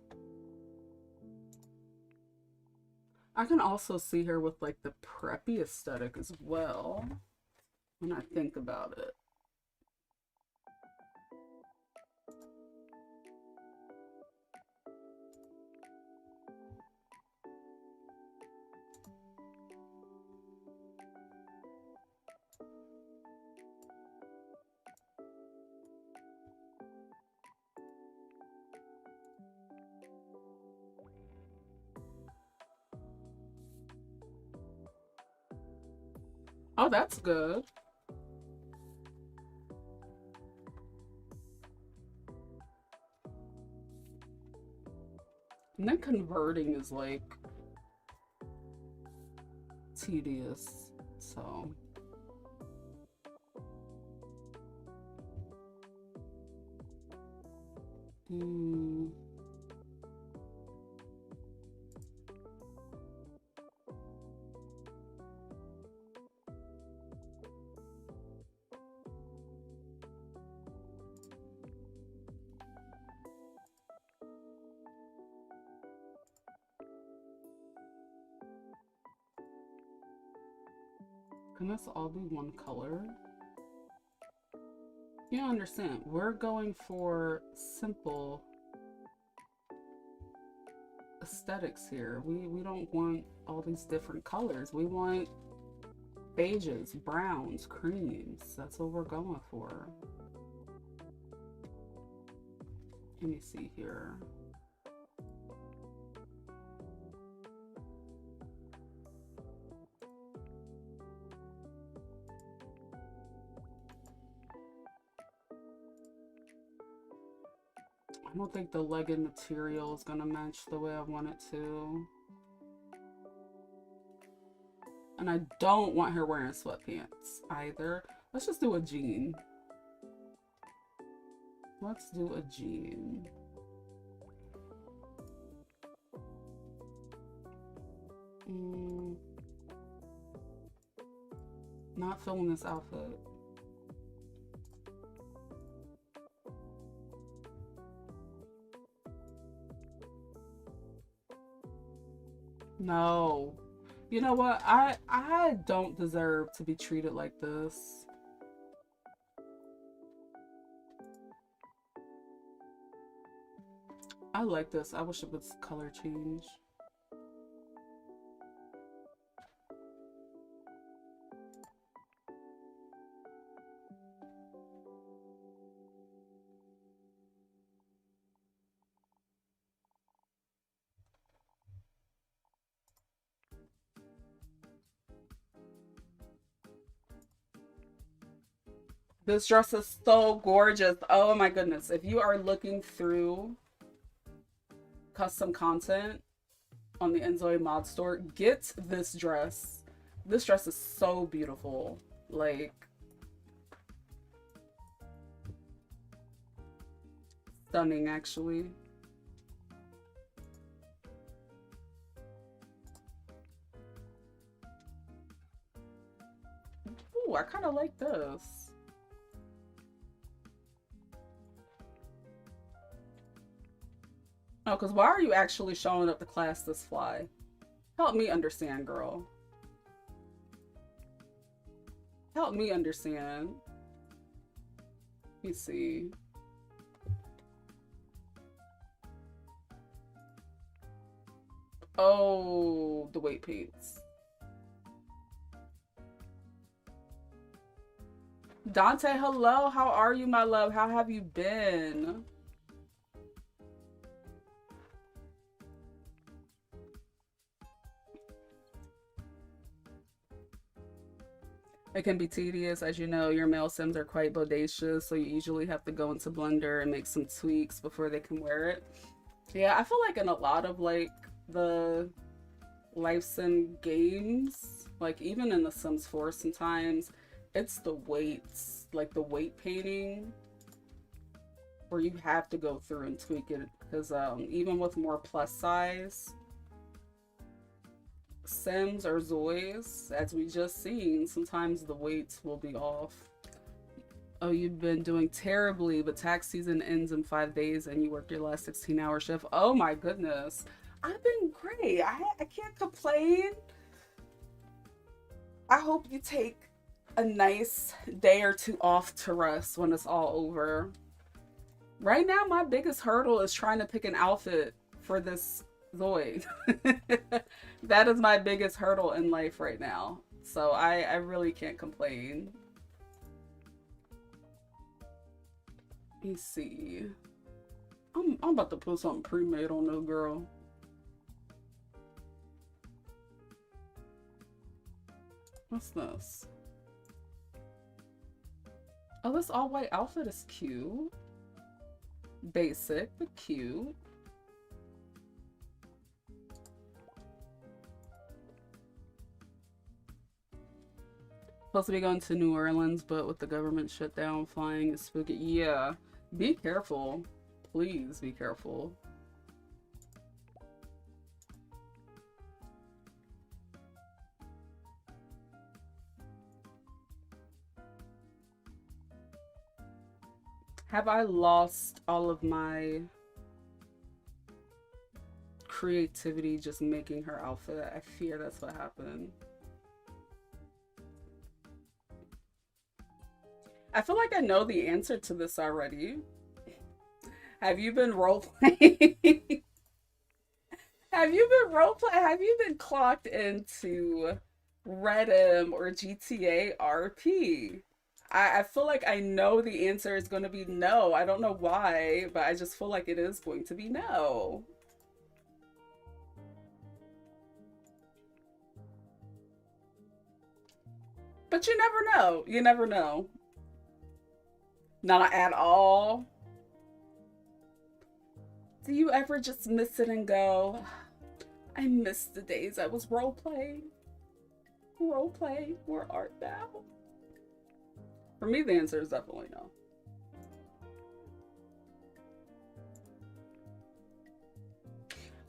I can also see her with like the preppy aesthetic as well when I think about it. Oh, that's good. And then converting is like tedious, so. Can this all be one color? You don't understand. We're going for simple aesthetics here. We don't want all these different colors. We want beiges, browns, creams. That's what we're going for. Let me see here. I don't think the legging material is gonna match the way I want it to. And I don't want her wearing sweatpants either. Let's just do a jean. Let's do a jean. Not feeling this outfit. No. You know what? I don't deserve to be treated like this. I like this. I wish it was color change. This dress is so gorgeous. Oh my goodness. If you are looking through custom content on the inZOI mod store, get this dress. This dress is so beautiful. Like, stunning actually. Ooh, I kind of like this. Oh, because why are you actually showing up to class this fly? Help me understand, girl. Help me understand. Let me see. Oh, the weight paints. Dante, hello. How are you, my love? How have you been? It can be tedious. As you know, your male Sims are quite bodacious, so you usually have to go into Blender and make some tweaks before they can wear it. Yeah, I feel like in a lot of like the life sim games, like even in the Sims 4 sometimes, it's the weights, like the weight painting, where you have to go through and tweak it, because even with more plus size Sims or zois, as we just seen, sometimes the weights will be off. Oh, you've been doing terribly, but tax season ends in 5 days and you work your last 16-hour shift. Oh my goodness. I've been great. I can't complain. I hope you take a nice day or two off to rest when it's all over. Right now, my biggest hurdle is trying to pick an outfit for this ZOI. That is my biggest hurdle in life right now. So I really can't complain. Let me see. I'm about to put something pre-made on this girl. What's this? Oh, this all-white outfit is cute. Basic, but cute. Supposed to be going to New Orleans, but with the government shut down, flying is spooky. Yeah, be careful. Please be careful. Have I lost all of my creativity just making her outfit? I fear that's what happened. I feel like I know the answer to this already. Have you been roleplaying? Have you been roleplaying? Have you been clocked into Redem or GTA RP? I feel like I know the answer is going to be no. I don't know why, but I just feel like it is going to be no. But you never know. You never know. Not at all. Do you ever just miss it and go, I miss the days I was roleplaying? Roleplaying, where art thou? For me, the answer is definitely no.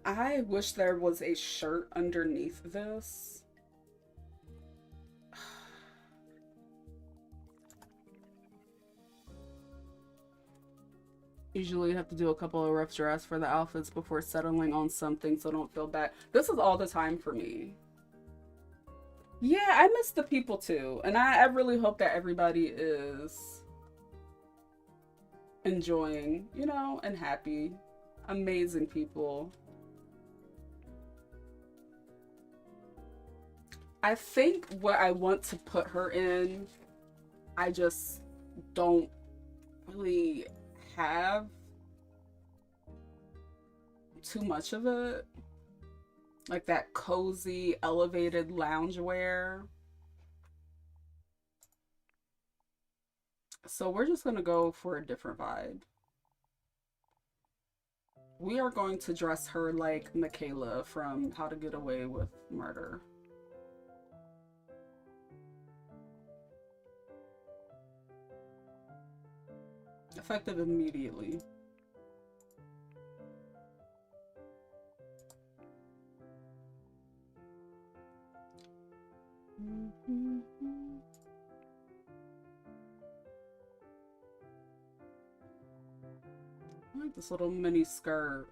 I wish there was a shirt underneath this. Usually you have to do a couple of rough drafts for the outfits before settling on something, so don't feel bad. This is all the time for me. Yeah, I miss the people too. And I really hope that everybody is enjoying, you know, and happy. Amazing people. I think what I want to put her in, I just don't really have too much of it. Like that cozy, elevated loungewear. So we're just gonna go for a different vibe. We are going to dress her like Michaela from How to Get Away with Murder. Effective immediately. I like this little mini skirt.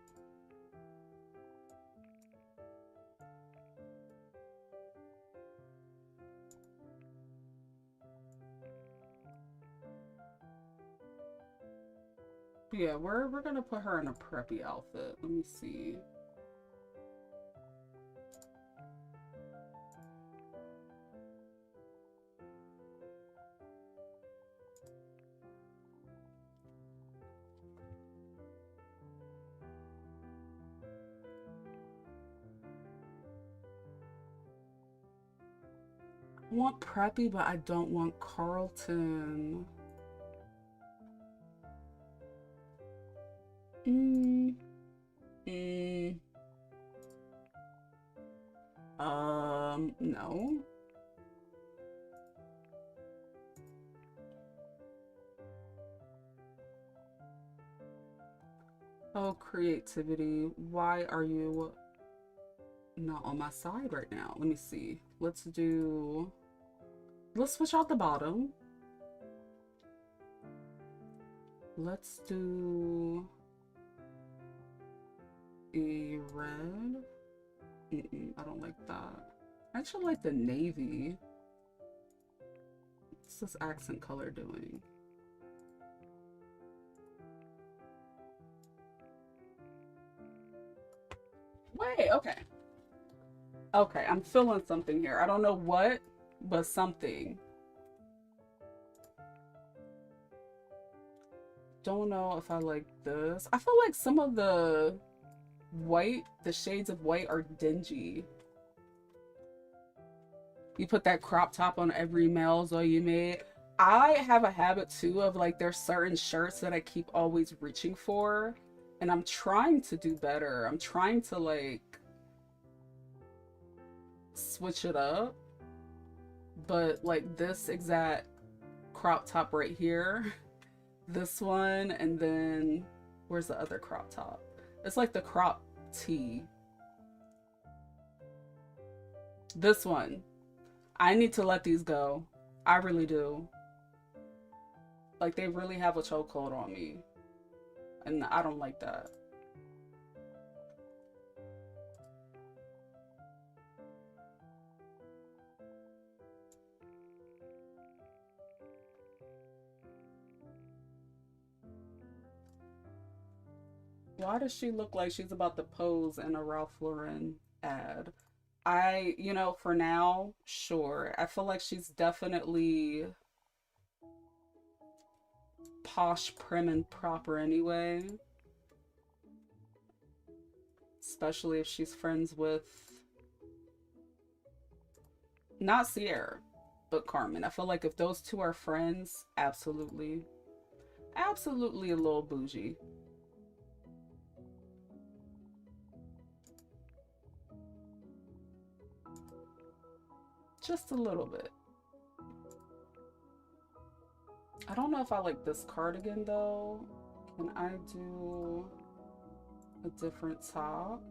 Yeah, we're gonna put her in a preppy outfit. Let me see. I want preppy, but I don't want Carlton. No. Oh, creativity. Why are you not on my side right now? Let me see. Let's switch out the bottom. Let's do a red. I don't like that. I actually like the navy. What's this accent color doing? Wait, okay. Okay, I'm feeling something here. I don't know what, but something. Don't know if I like this. I feel like some of the shades of white are dingy. You put that crop top on every male ZOI you made. I have a habit too of like there's certain shirts that I keep always reaching for, and I'm trying to do better. I'm trying to like switch it up, but like this exact crop top right here, this one, and then where's the other crop top? It's like the crop tee. This one. I need to let these go. I really do. Like they really have a chokehold on me, and I don't like that. Why does she look like she's about to pose in a Ralph Lauren ad? You know, for now, sure. I feel like she's definitely posh, prim, and proper anyway. Especially if she's friends with, not Sierra, but Carmen. I feel like if those two are friends, absolutely. Absolutely a little bougie. Just a little bit. I don't know if I like this cardigan though. Can I do a different top?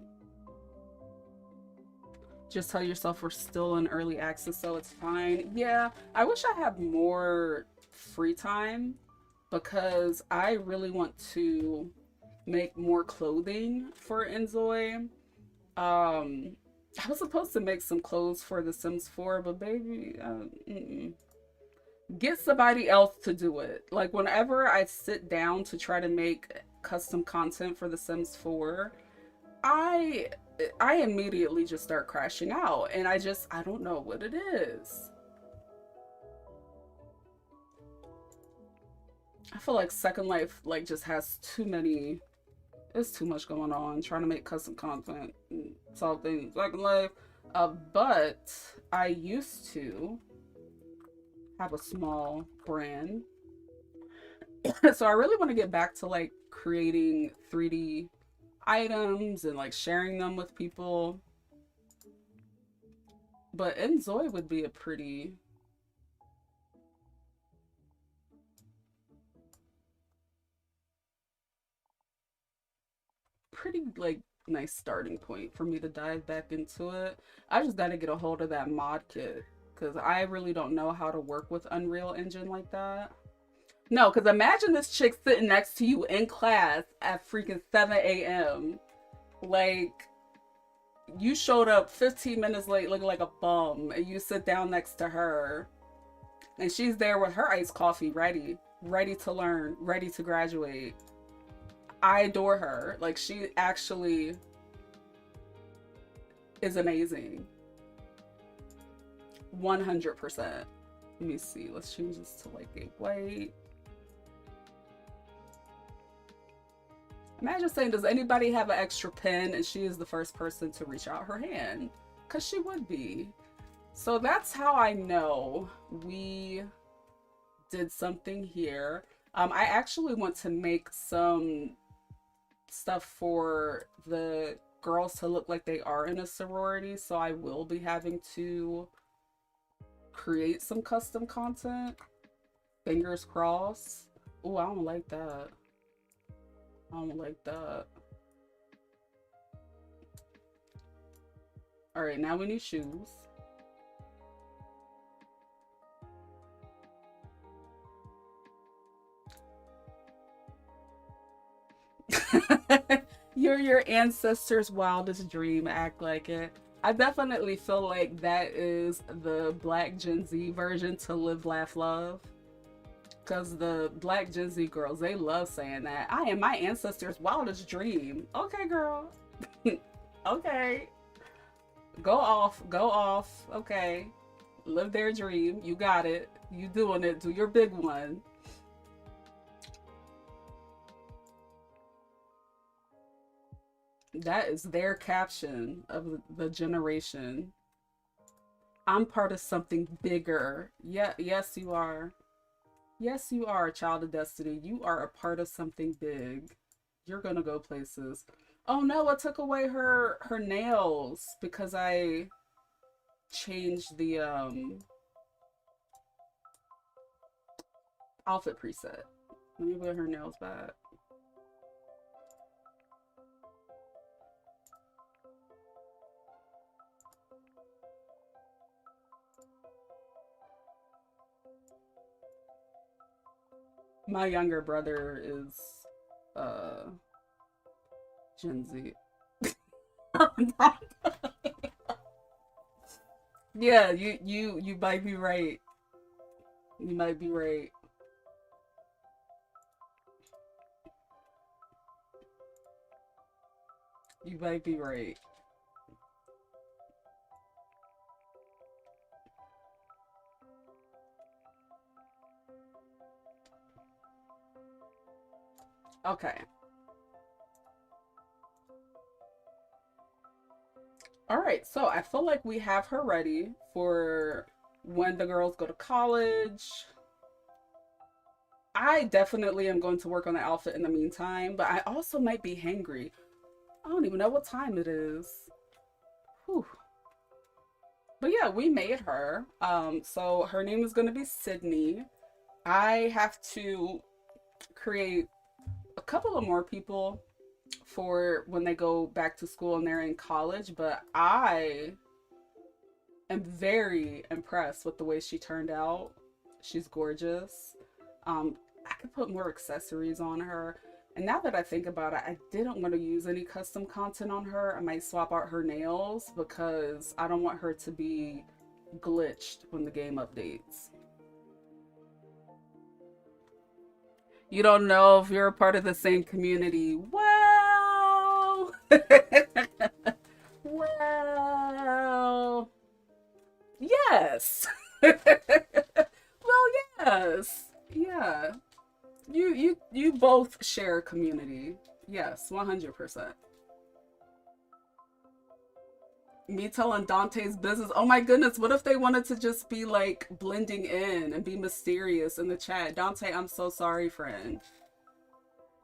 Just tell yourself we're still in early access, so it's fine. Yeah, I wish I had more free time. because I really want to make more clothing for inZOI. I was supposed to make some clothes for The Sims 4, but baby, get somebody else to do it. Like whenever I sit down to try to make custom content for The Sims 4, I I immediately just start crashing out, and I don't know what it is. I feel like Second Life like just has too many. There's too much going on trying to make custom content and solve things Second Life. But I used to have a small brand, so I really want to get back to like creating 3D items and like sharing them with people. But inZOI would be a pretty like nice starting point for me to dive back into it. I just got to get a hold of that mod kit because I really don't know how to work with Unreal Engine like that. No, because imagine this chick sitting next to you in class at freaking 7 a.m. Like, you showed up 15 minutes late looking like a bum, and you sit down next to her, and she's there with her iced coffee ready to learn, ready to graduate. I adore her. Like, she actually is amazing. 100%. Let me see. Let's change this to like a white. Imagine saying, does anybody have an extra pen? And she is the first person to reach out her hand. Because she would be. So that's how I know we did something here. I actually want to make some stuff for the girls to look like they are in a sorority. So I will be having to create some custom content. Fingers crossed. Oh, I don't like that. I don't like that. All right, now we need shoes. You're your ancestors' wildest dream. Act like it. I definitely feel like that is the Black Gen Z version to Live, Laugh, Love. Because the Black Gen Z girls, they love saying that. I am my ancestors' wildest dream. Okay, girl. Okay. Go off. Go off. Okay. Live their dream. You got it. You doing it. Do your big one. That is their caption of the generation. I'm part of something bigger. Yeah, yes, you are. Yes, you are a child of destiny. You are a part of something big. You're gonna go places. Oh no, I took away her nails because I changed the outfit preset. Let me put her nails back. My younger brother is uh Gen Z. Yeah, you might be right. You might be right. You might be right. Okay. All right. So I feel like we have her ready for when the girls go to college. I definitely am going to work on the outfit in the meantime, but I also might be hangry. I don't even know what time it is. Whew. But yeah, we made her. So her name is going to be Sydney. I have to create a couple of more people for when they go back to school and they're in college, but I am very impressed with the way she turned out. She's gorgeous. Um, I could put more accessories on her. And now that I think about it, I didn't want to use any custom content on her. I might swap out her nails because I don't want her to be glitched when the game updates. You don't know if you're a part of the same community. Well, well, yes. Well, yes. Yeah. You both share a community. Yes, 100%. Me telling Dante's business. Oh my goodness, what if they wanted to just be like blending in and be mysterious in the chat? Dante, I'm so sorry, friend.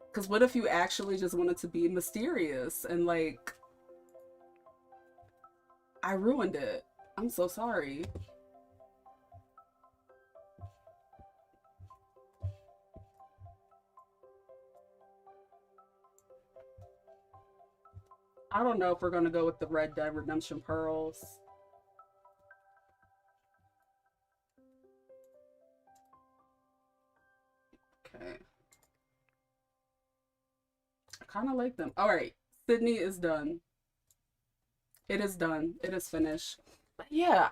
Because what if you actually just wanted to be mysterious and like, I ruined it. I'm so sorry. I don't know if we're going to go with the Red Dead Redemption pearls. Okay. I kind of like them. All right. Sydney is done. It is done. It is finished. But yeah,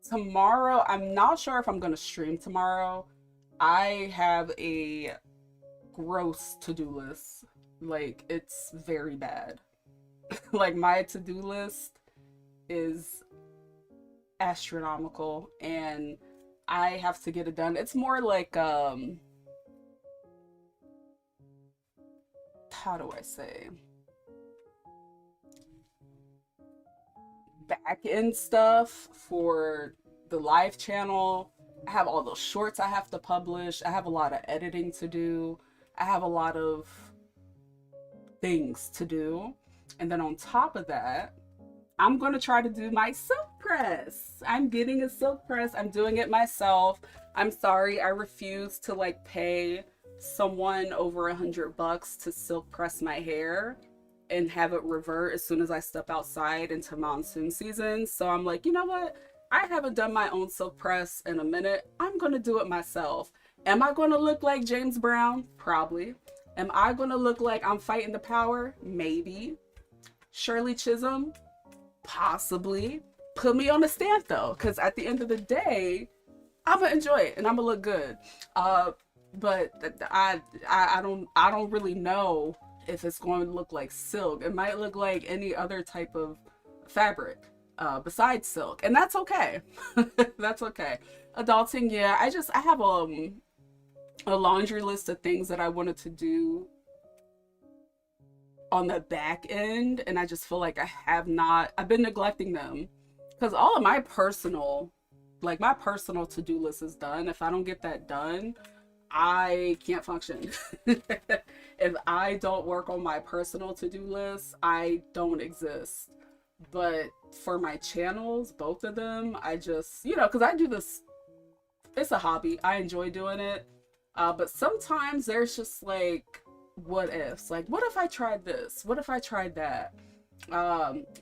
tomorrow, I'm not sure if I'm going to stream tomorrow. I have a gross to-do list. Like, it's very bad. Like, my to-do list is astronomical and I have to get it done. It's more like, how do I say? Back end stuff for the live channel. I have all those shorts I have to publish. I have a lot of editing to do. I have a lot of things to do. And then on top of that, I'm going to try to do my silk press. I'm getting a silk press. I'm doing it myself. I'm sorry, I refuse to like pay someone over $100 to silk press my hair and have it revert as soon as I step outside into monsoon season. So I'm like, you know what? I haven't done my own silk press in a minute. I'm going to do it myself. Am I going to look like James Brown? Probably. Am I going to look like I'm fighting the power? Maybe. Shirley Chisholm? Possibly. Put me on a stand though, because at the end of the day, I'm gonna enjoy it and I'm gonna look good. But I don't really know if it's going to look like silk. It might look like any other type of fabric besides silk, and that's okay. That's okay. Adulting, yeah. I have a laundry list of things that I wanted to do on the back end, and I just feel like I've been neglecting them because all of my personal to-do list is done. If I don't get that done, I can't function. If I don't work on my personal to-do list, I don't exist. But for my channels, both of them, I just, because I do this, it's a hobby. I enjoy doing it. But sometimes there's just like, what ifs? Like, what if I tried this? What if I tried that?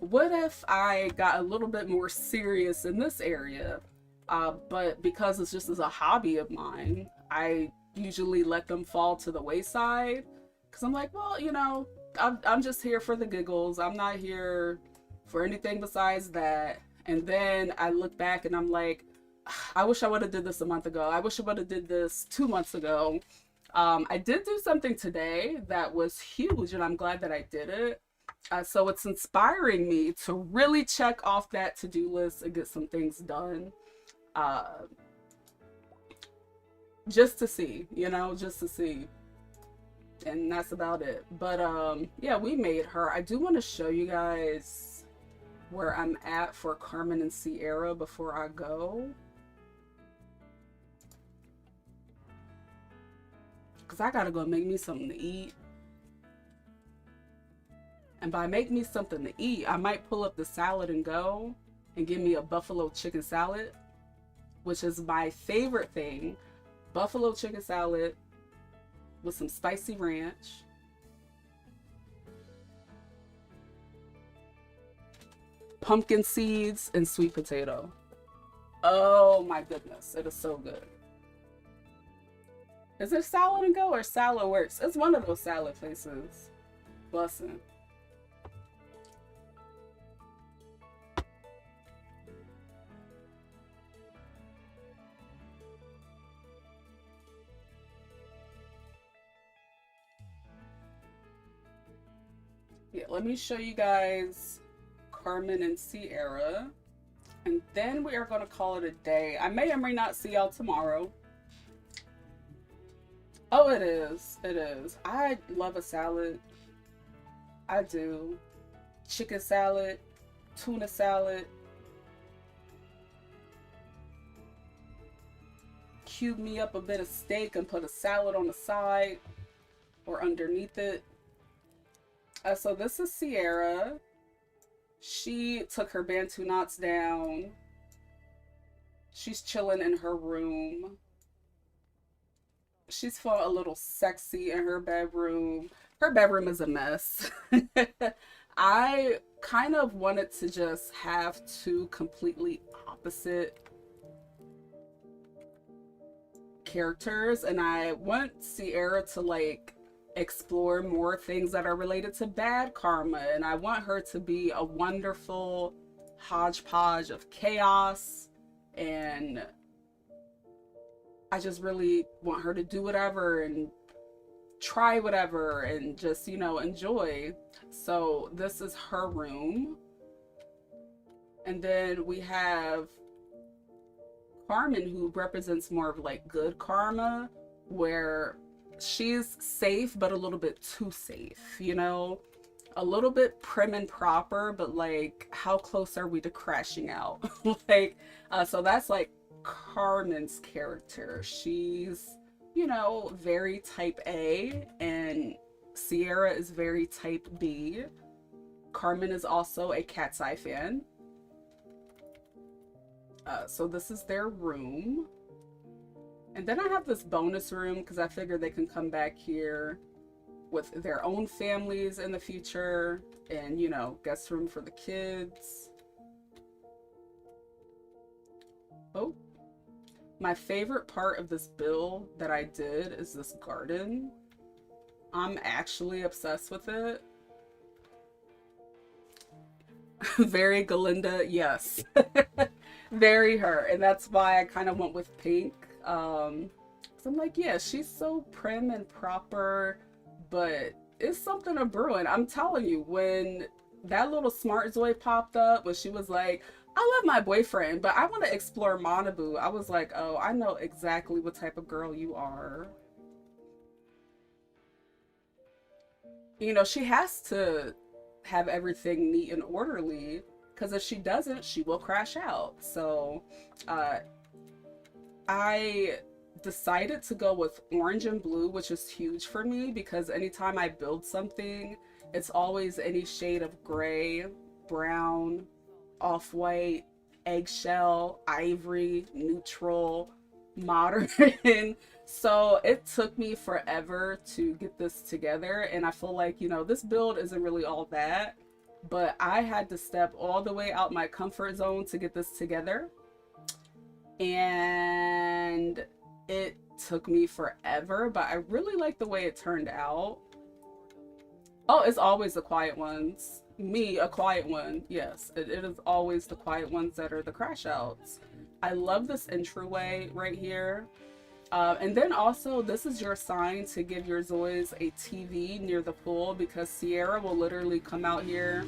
What if I got a little bit more serious in this area? But because it's just as a hobby of mine, I usually let them fall to the wayside because I'm like, well, I'm just here for the giggles. I'm not here for anything besides that. And then I look back and I'm like, I wish I would have did this a month ago. I wish I would have did this 2 months ago. I did do something today that was huge, and I'm glad that I did it. So it's inspiring me to really check off that to-do list and get some things done. Just to see, just to see. And that's about it. But yeah, we made her. I do want to show you guys where I'm at for Carmen and Sierra before I go. Because I gotta go make me something to eat. And by make me something to eat, I might pull up the salad and go and give me a buffalo chicken salad, which is my favorite thing. Buffalo chicken salad with some spicy ranch, pumpkin seeds, and sweet potato. Oh my goodness, it is so good. Is it Salad and Go or Salad Works? It's one of those salad places. Bussin'. Yeah, let me show you guys Carmen and Sierra. And then we are going to call it a day. I may or may not see y'all tomorrow. Oh, it is. It is. I love a salad. I do. Chicken salad, tuna salad, cube me up a bit of steak and put a salad on the side or underneath it. So this is Sierra. She took her Bantu knots down. She's chilling in her room. She's feeling a little sexy in her bedroom. Her bedroom is a mess. I kind of wanted to just have two completely opposite characters, and I want Sierra to like explore more things that are related to bad karma, and I want her to be a wonderful hodgepodge of chaos, and I just really want her to do whatever and try whatever and just, you know, enjoy. So this is her room. And then we have Carmen, who represents more of like good karma, where she's safe but a little bit too safe, you know, a little bit prim and proper, but like how close are we to crashing out? Like so that's like Carmen's character. She's, you know, very type A, and Sierra is very type B. Carmen is also a Cat's Eye fan. So this is their room. And then I have this bonus room because I figure they can come back here with their own families in the future, and, you know, guest room for the kids. Oh, my favorite part of this build that I did is this garden. I'm actually obsessed with it. Very Galinda, yes. Very her, and that's why I kind of went with pink. So I'm like, yeah, she's so prim and proper, but it's something a brewing. I'm telling you, when that little smart Zoe popped up, when she was like, I love my boyfriend, but I want to explore Manabu, I was like, oh, I know exactly what type of girl you are. You know, she has to have everything neat and orderly, because if she doesn't, she will crash out. So I decided to go with orange and blue, which is huge for me because anytime I build something, it's always any shade of gray, brown, off-white, eggshell, ivory, neutral, modern. So it took me forever to get this together, and I feel like, you know, this build isn't really all that, but I had to step all the way out my comfort zone to get this together, and it took me forever, but I really like the way it turned out. Oh, it's always the quiet ones. Me, a quiet one. Yes, it is always the quiet ones that are the crash outs. I love this entryway right here. And then also, this is your sign to give your Zois a TV near the pool, because Sierra will literally come out here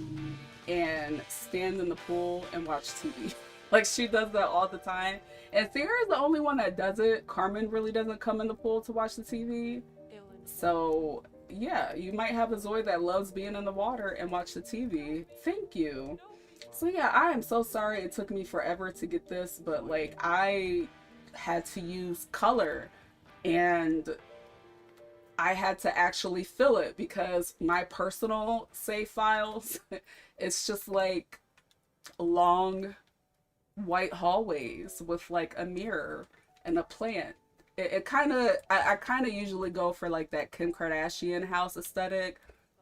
and stand in the pool and watch TV. Like, she does that all the time. And Sierra's the only one that does it. Carmen really doesn't come in the pool to watch the TV. So yeah, you might have a Zoe that loves being in the water and watch the TV. Thank you. So yeah, I am so sorry it took me forever to get this, but like I had to use color and I had to actually fill it because my personal save files, it's just like long white hallways with like a mirror and a plant. It kind of, I kind of usually go for like that Kim Kardashian house aesthetic,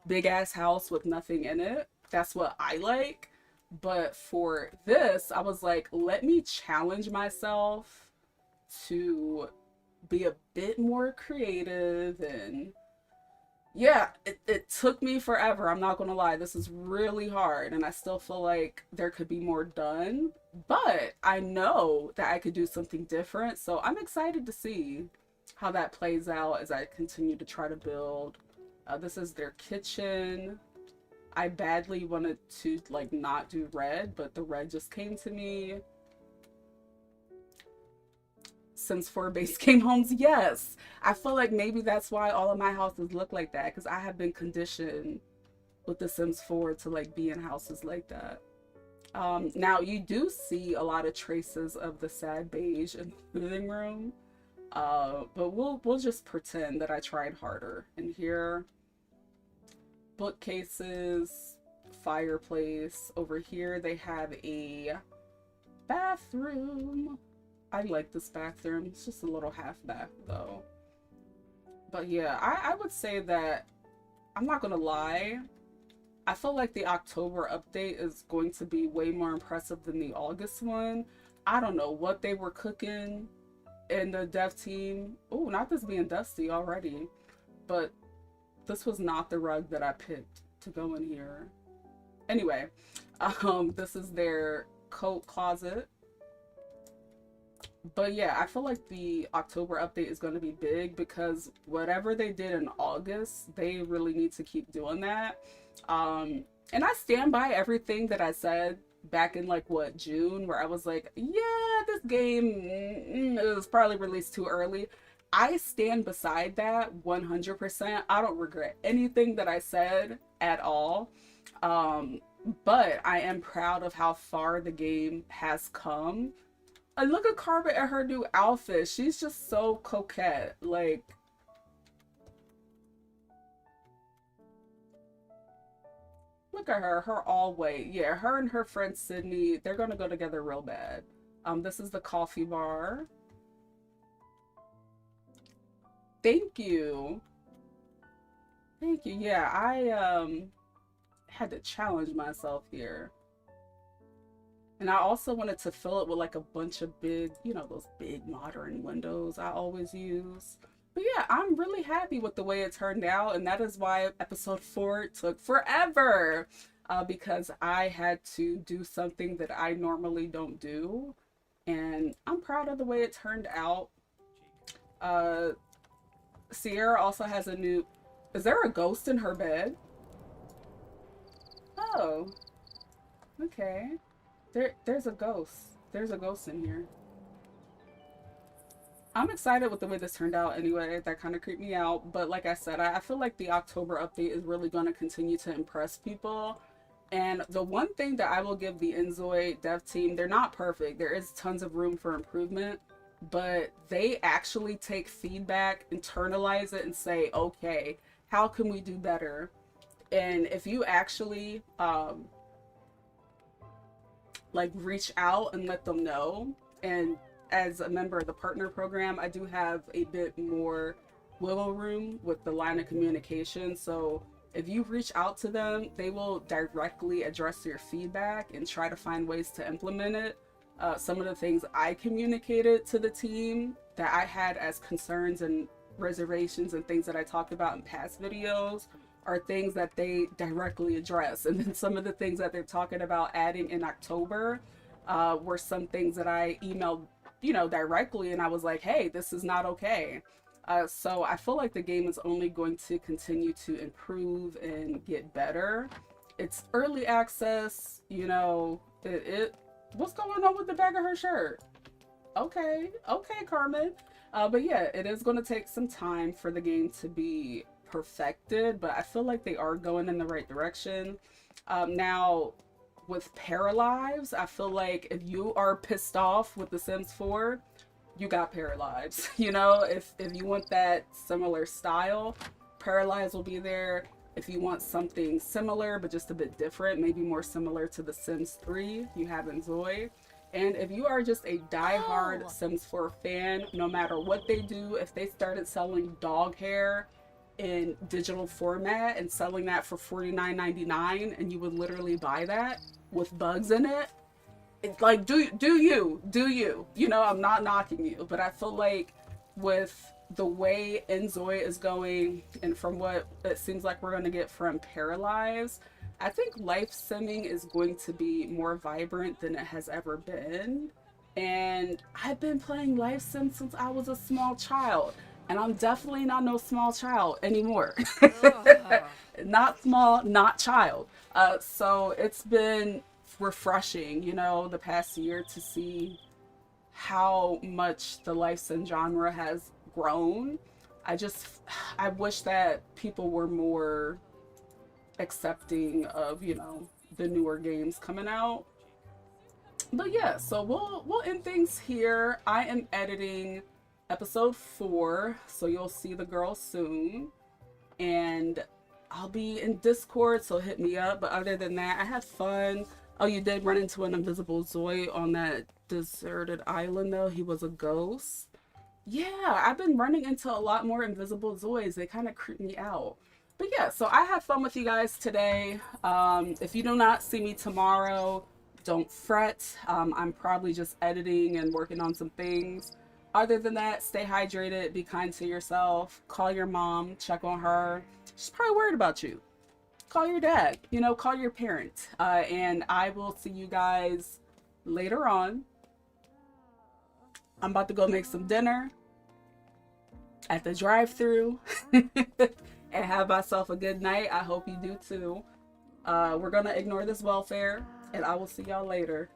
big ass house with nothing in it. That's what I like. But for this, I was like, let me challenge myself to be a bit more creative. And yeah, it took me forever. I'm not gonna lie. This is really hard, and I still feel like there could be more done. But I know that I could do something different. So I'm excited to see how that plays out as I continue to try to build. This is their kitchen. I badly wanted to like not do red, but the red just came to me. Sims 4 base game homes, yes. I feel like maybe that's why all of my houses look like that, because I have been conditioned with The Sims 4 to like be in houses like that. Now you do see a lot of traces of the sad beige in the living room, but we'll just pretend that I tried harder. And here, bookcases, fireplace. Over here they have a bathroom. I like this bathroom. It's just a little half bath though. But yeah, I would say that, I'm not gonna lie, I feel like the October update is going to be way more impressive than the August one. I don't know what they were cooking in the dev team. Oh, not this being dusty already, but this was not the rug that I picked to go in here. Anyway, this is their coat closet. But yeah, I feel like the October update is going to be big, because whatever they did in August, they really need to keep doing that. And I stand by everything that I said back in like what, June, where I was like, yeah, this game it was probably released too early. I stand beside that 100%. I don't regret anything that I said at all. But I am proud of how far the game has come. And look at Carmen in her new outfit. She's just so coquette. Like, look at her. Her all white. Yeah, her and her friend Sydney, they're gonna go together real bad. This is the coffee bar. Thank you. Thank you. Yeah, I had to challenge myself here. And I also wanted to fill it with like a bunch of big, you know, those big modern windows I always use. But yeah, I'm really happy with the way it turned out. And that is why episode 4 took forever. Because I had to do something that I normally don't do. And I'm proud of the way it turned out. Sierra also has a new... Is there a ghost in her bed? Oh. Okay. There's a ghost. There's a ghost in here. I'm excited with the way this turned out anyway. That kind of creeped me out. But like I said, I feel like the October update is really going to continue to impress people. And the one thing that I will give the inZOI dev team, they're not perfect. There is tons of room for improvement. But they actually take feedback, internalize it, and say, okay, how can we do better? And if you actually... like reach out and let them know. And as a member of the partner program, I do have a bit more wiggle room with the line of communication. So if you reach out to them, they will directly address your feedback and try to find ways to implement it. Some of the things I communicated to the team that I had as concerns and reservations and things that I talked about in past videos are things that they directly address. And then some of the things that they're talking about adding in October were some things that I emailed, you know, directly, and I was like, hey, this is not okay. So I feel like the game is only going to continue to improve and get better. It's early access, you know, what's going on with the back of her shirt? Okay, Carmen. But yeah, it is going to take some time for the game to be perfected, but I feel like they are going in the right direction. Now with Paralives, I feel like if you are pissed off with The Sims 4, you got Paralives. You know, if you want that similar style, Paralives will be there. If you want something similar but just a bit different, maybe more similar to The Sims 3, you have inZOI. And if you are just a die-hard Sims 4 fan, no matter what they do, if they started selling dog hair in digital format and selling that for $49.99 and you would literally buy that with bugs in it, it's like, do you, you know, I'm not knocking you, but I feel like with the way inZOI is going and from what it seems like we're going to get from Paralyze, I think life simming is going to be more vibrant than it has ever been. And I've been playing life sim since I was a small child. And I'm definitely not no small child anymore. Not small, not child. So it's been refreshing, you know, the past year to see how much the life sim genre has grown. I wish that people were more accepting of, you know, the newer games coming out. But yeah, so we'll end things here. I am editing episode 4, so you'll see the girl soon. And I'll be in Discord, so hit me up. But other than that, I had fun. Oh, you did run into an invisible Zoe on that deserted island, though. He was a ghost. Yeah, I've been running into a lot more invisible Zois. They kind of creep me out. But yeah, so I had fun with you guys today. If you do not see me tomorrow, don't fret. I'm probably just editing and working on some things. Other than that, stay hydrated, be kind to yourself, call your mom, check on her. She's probably worried about you. Call your dad, you know, call your parent. And I will see you guys later on. I'm about to go make some dinner at the drive-thru and have myself a good night. I hope you do too. We're gonna ignore this welfare, and I will see y'all later.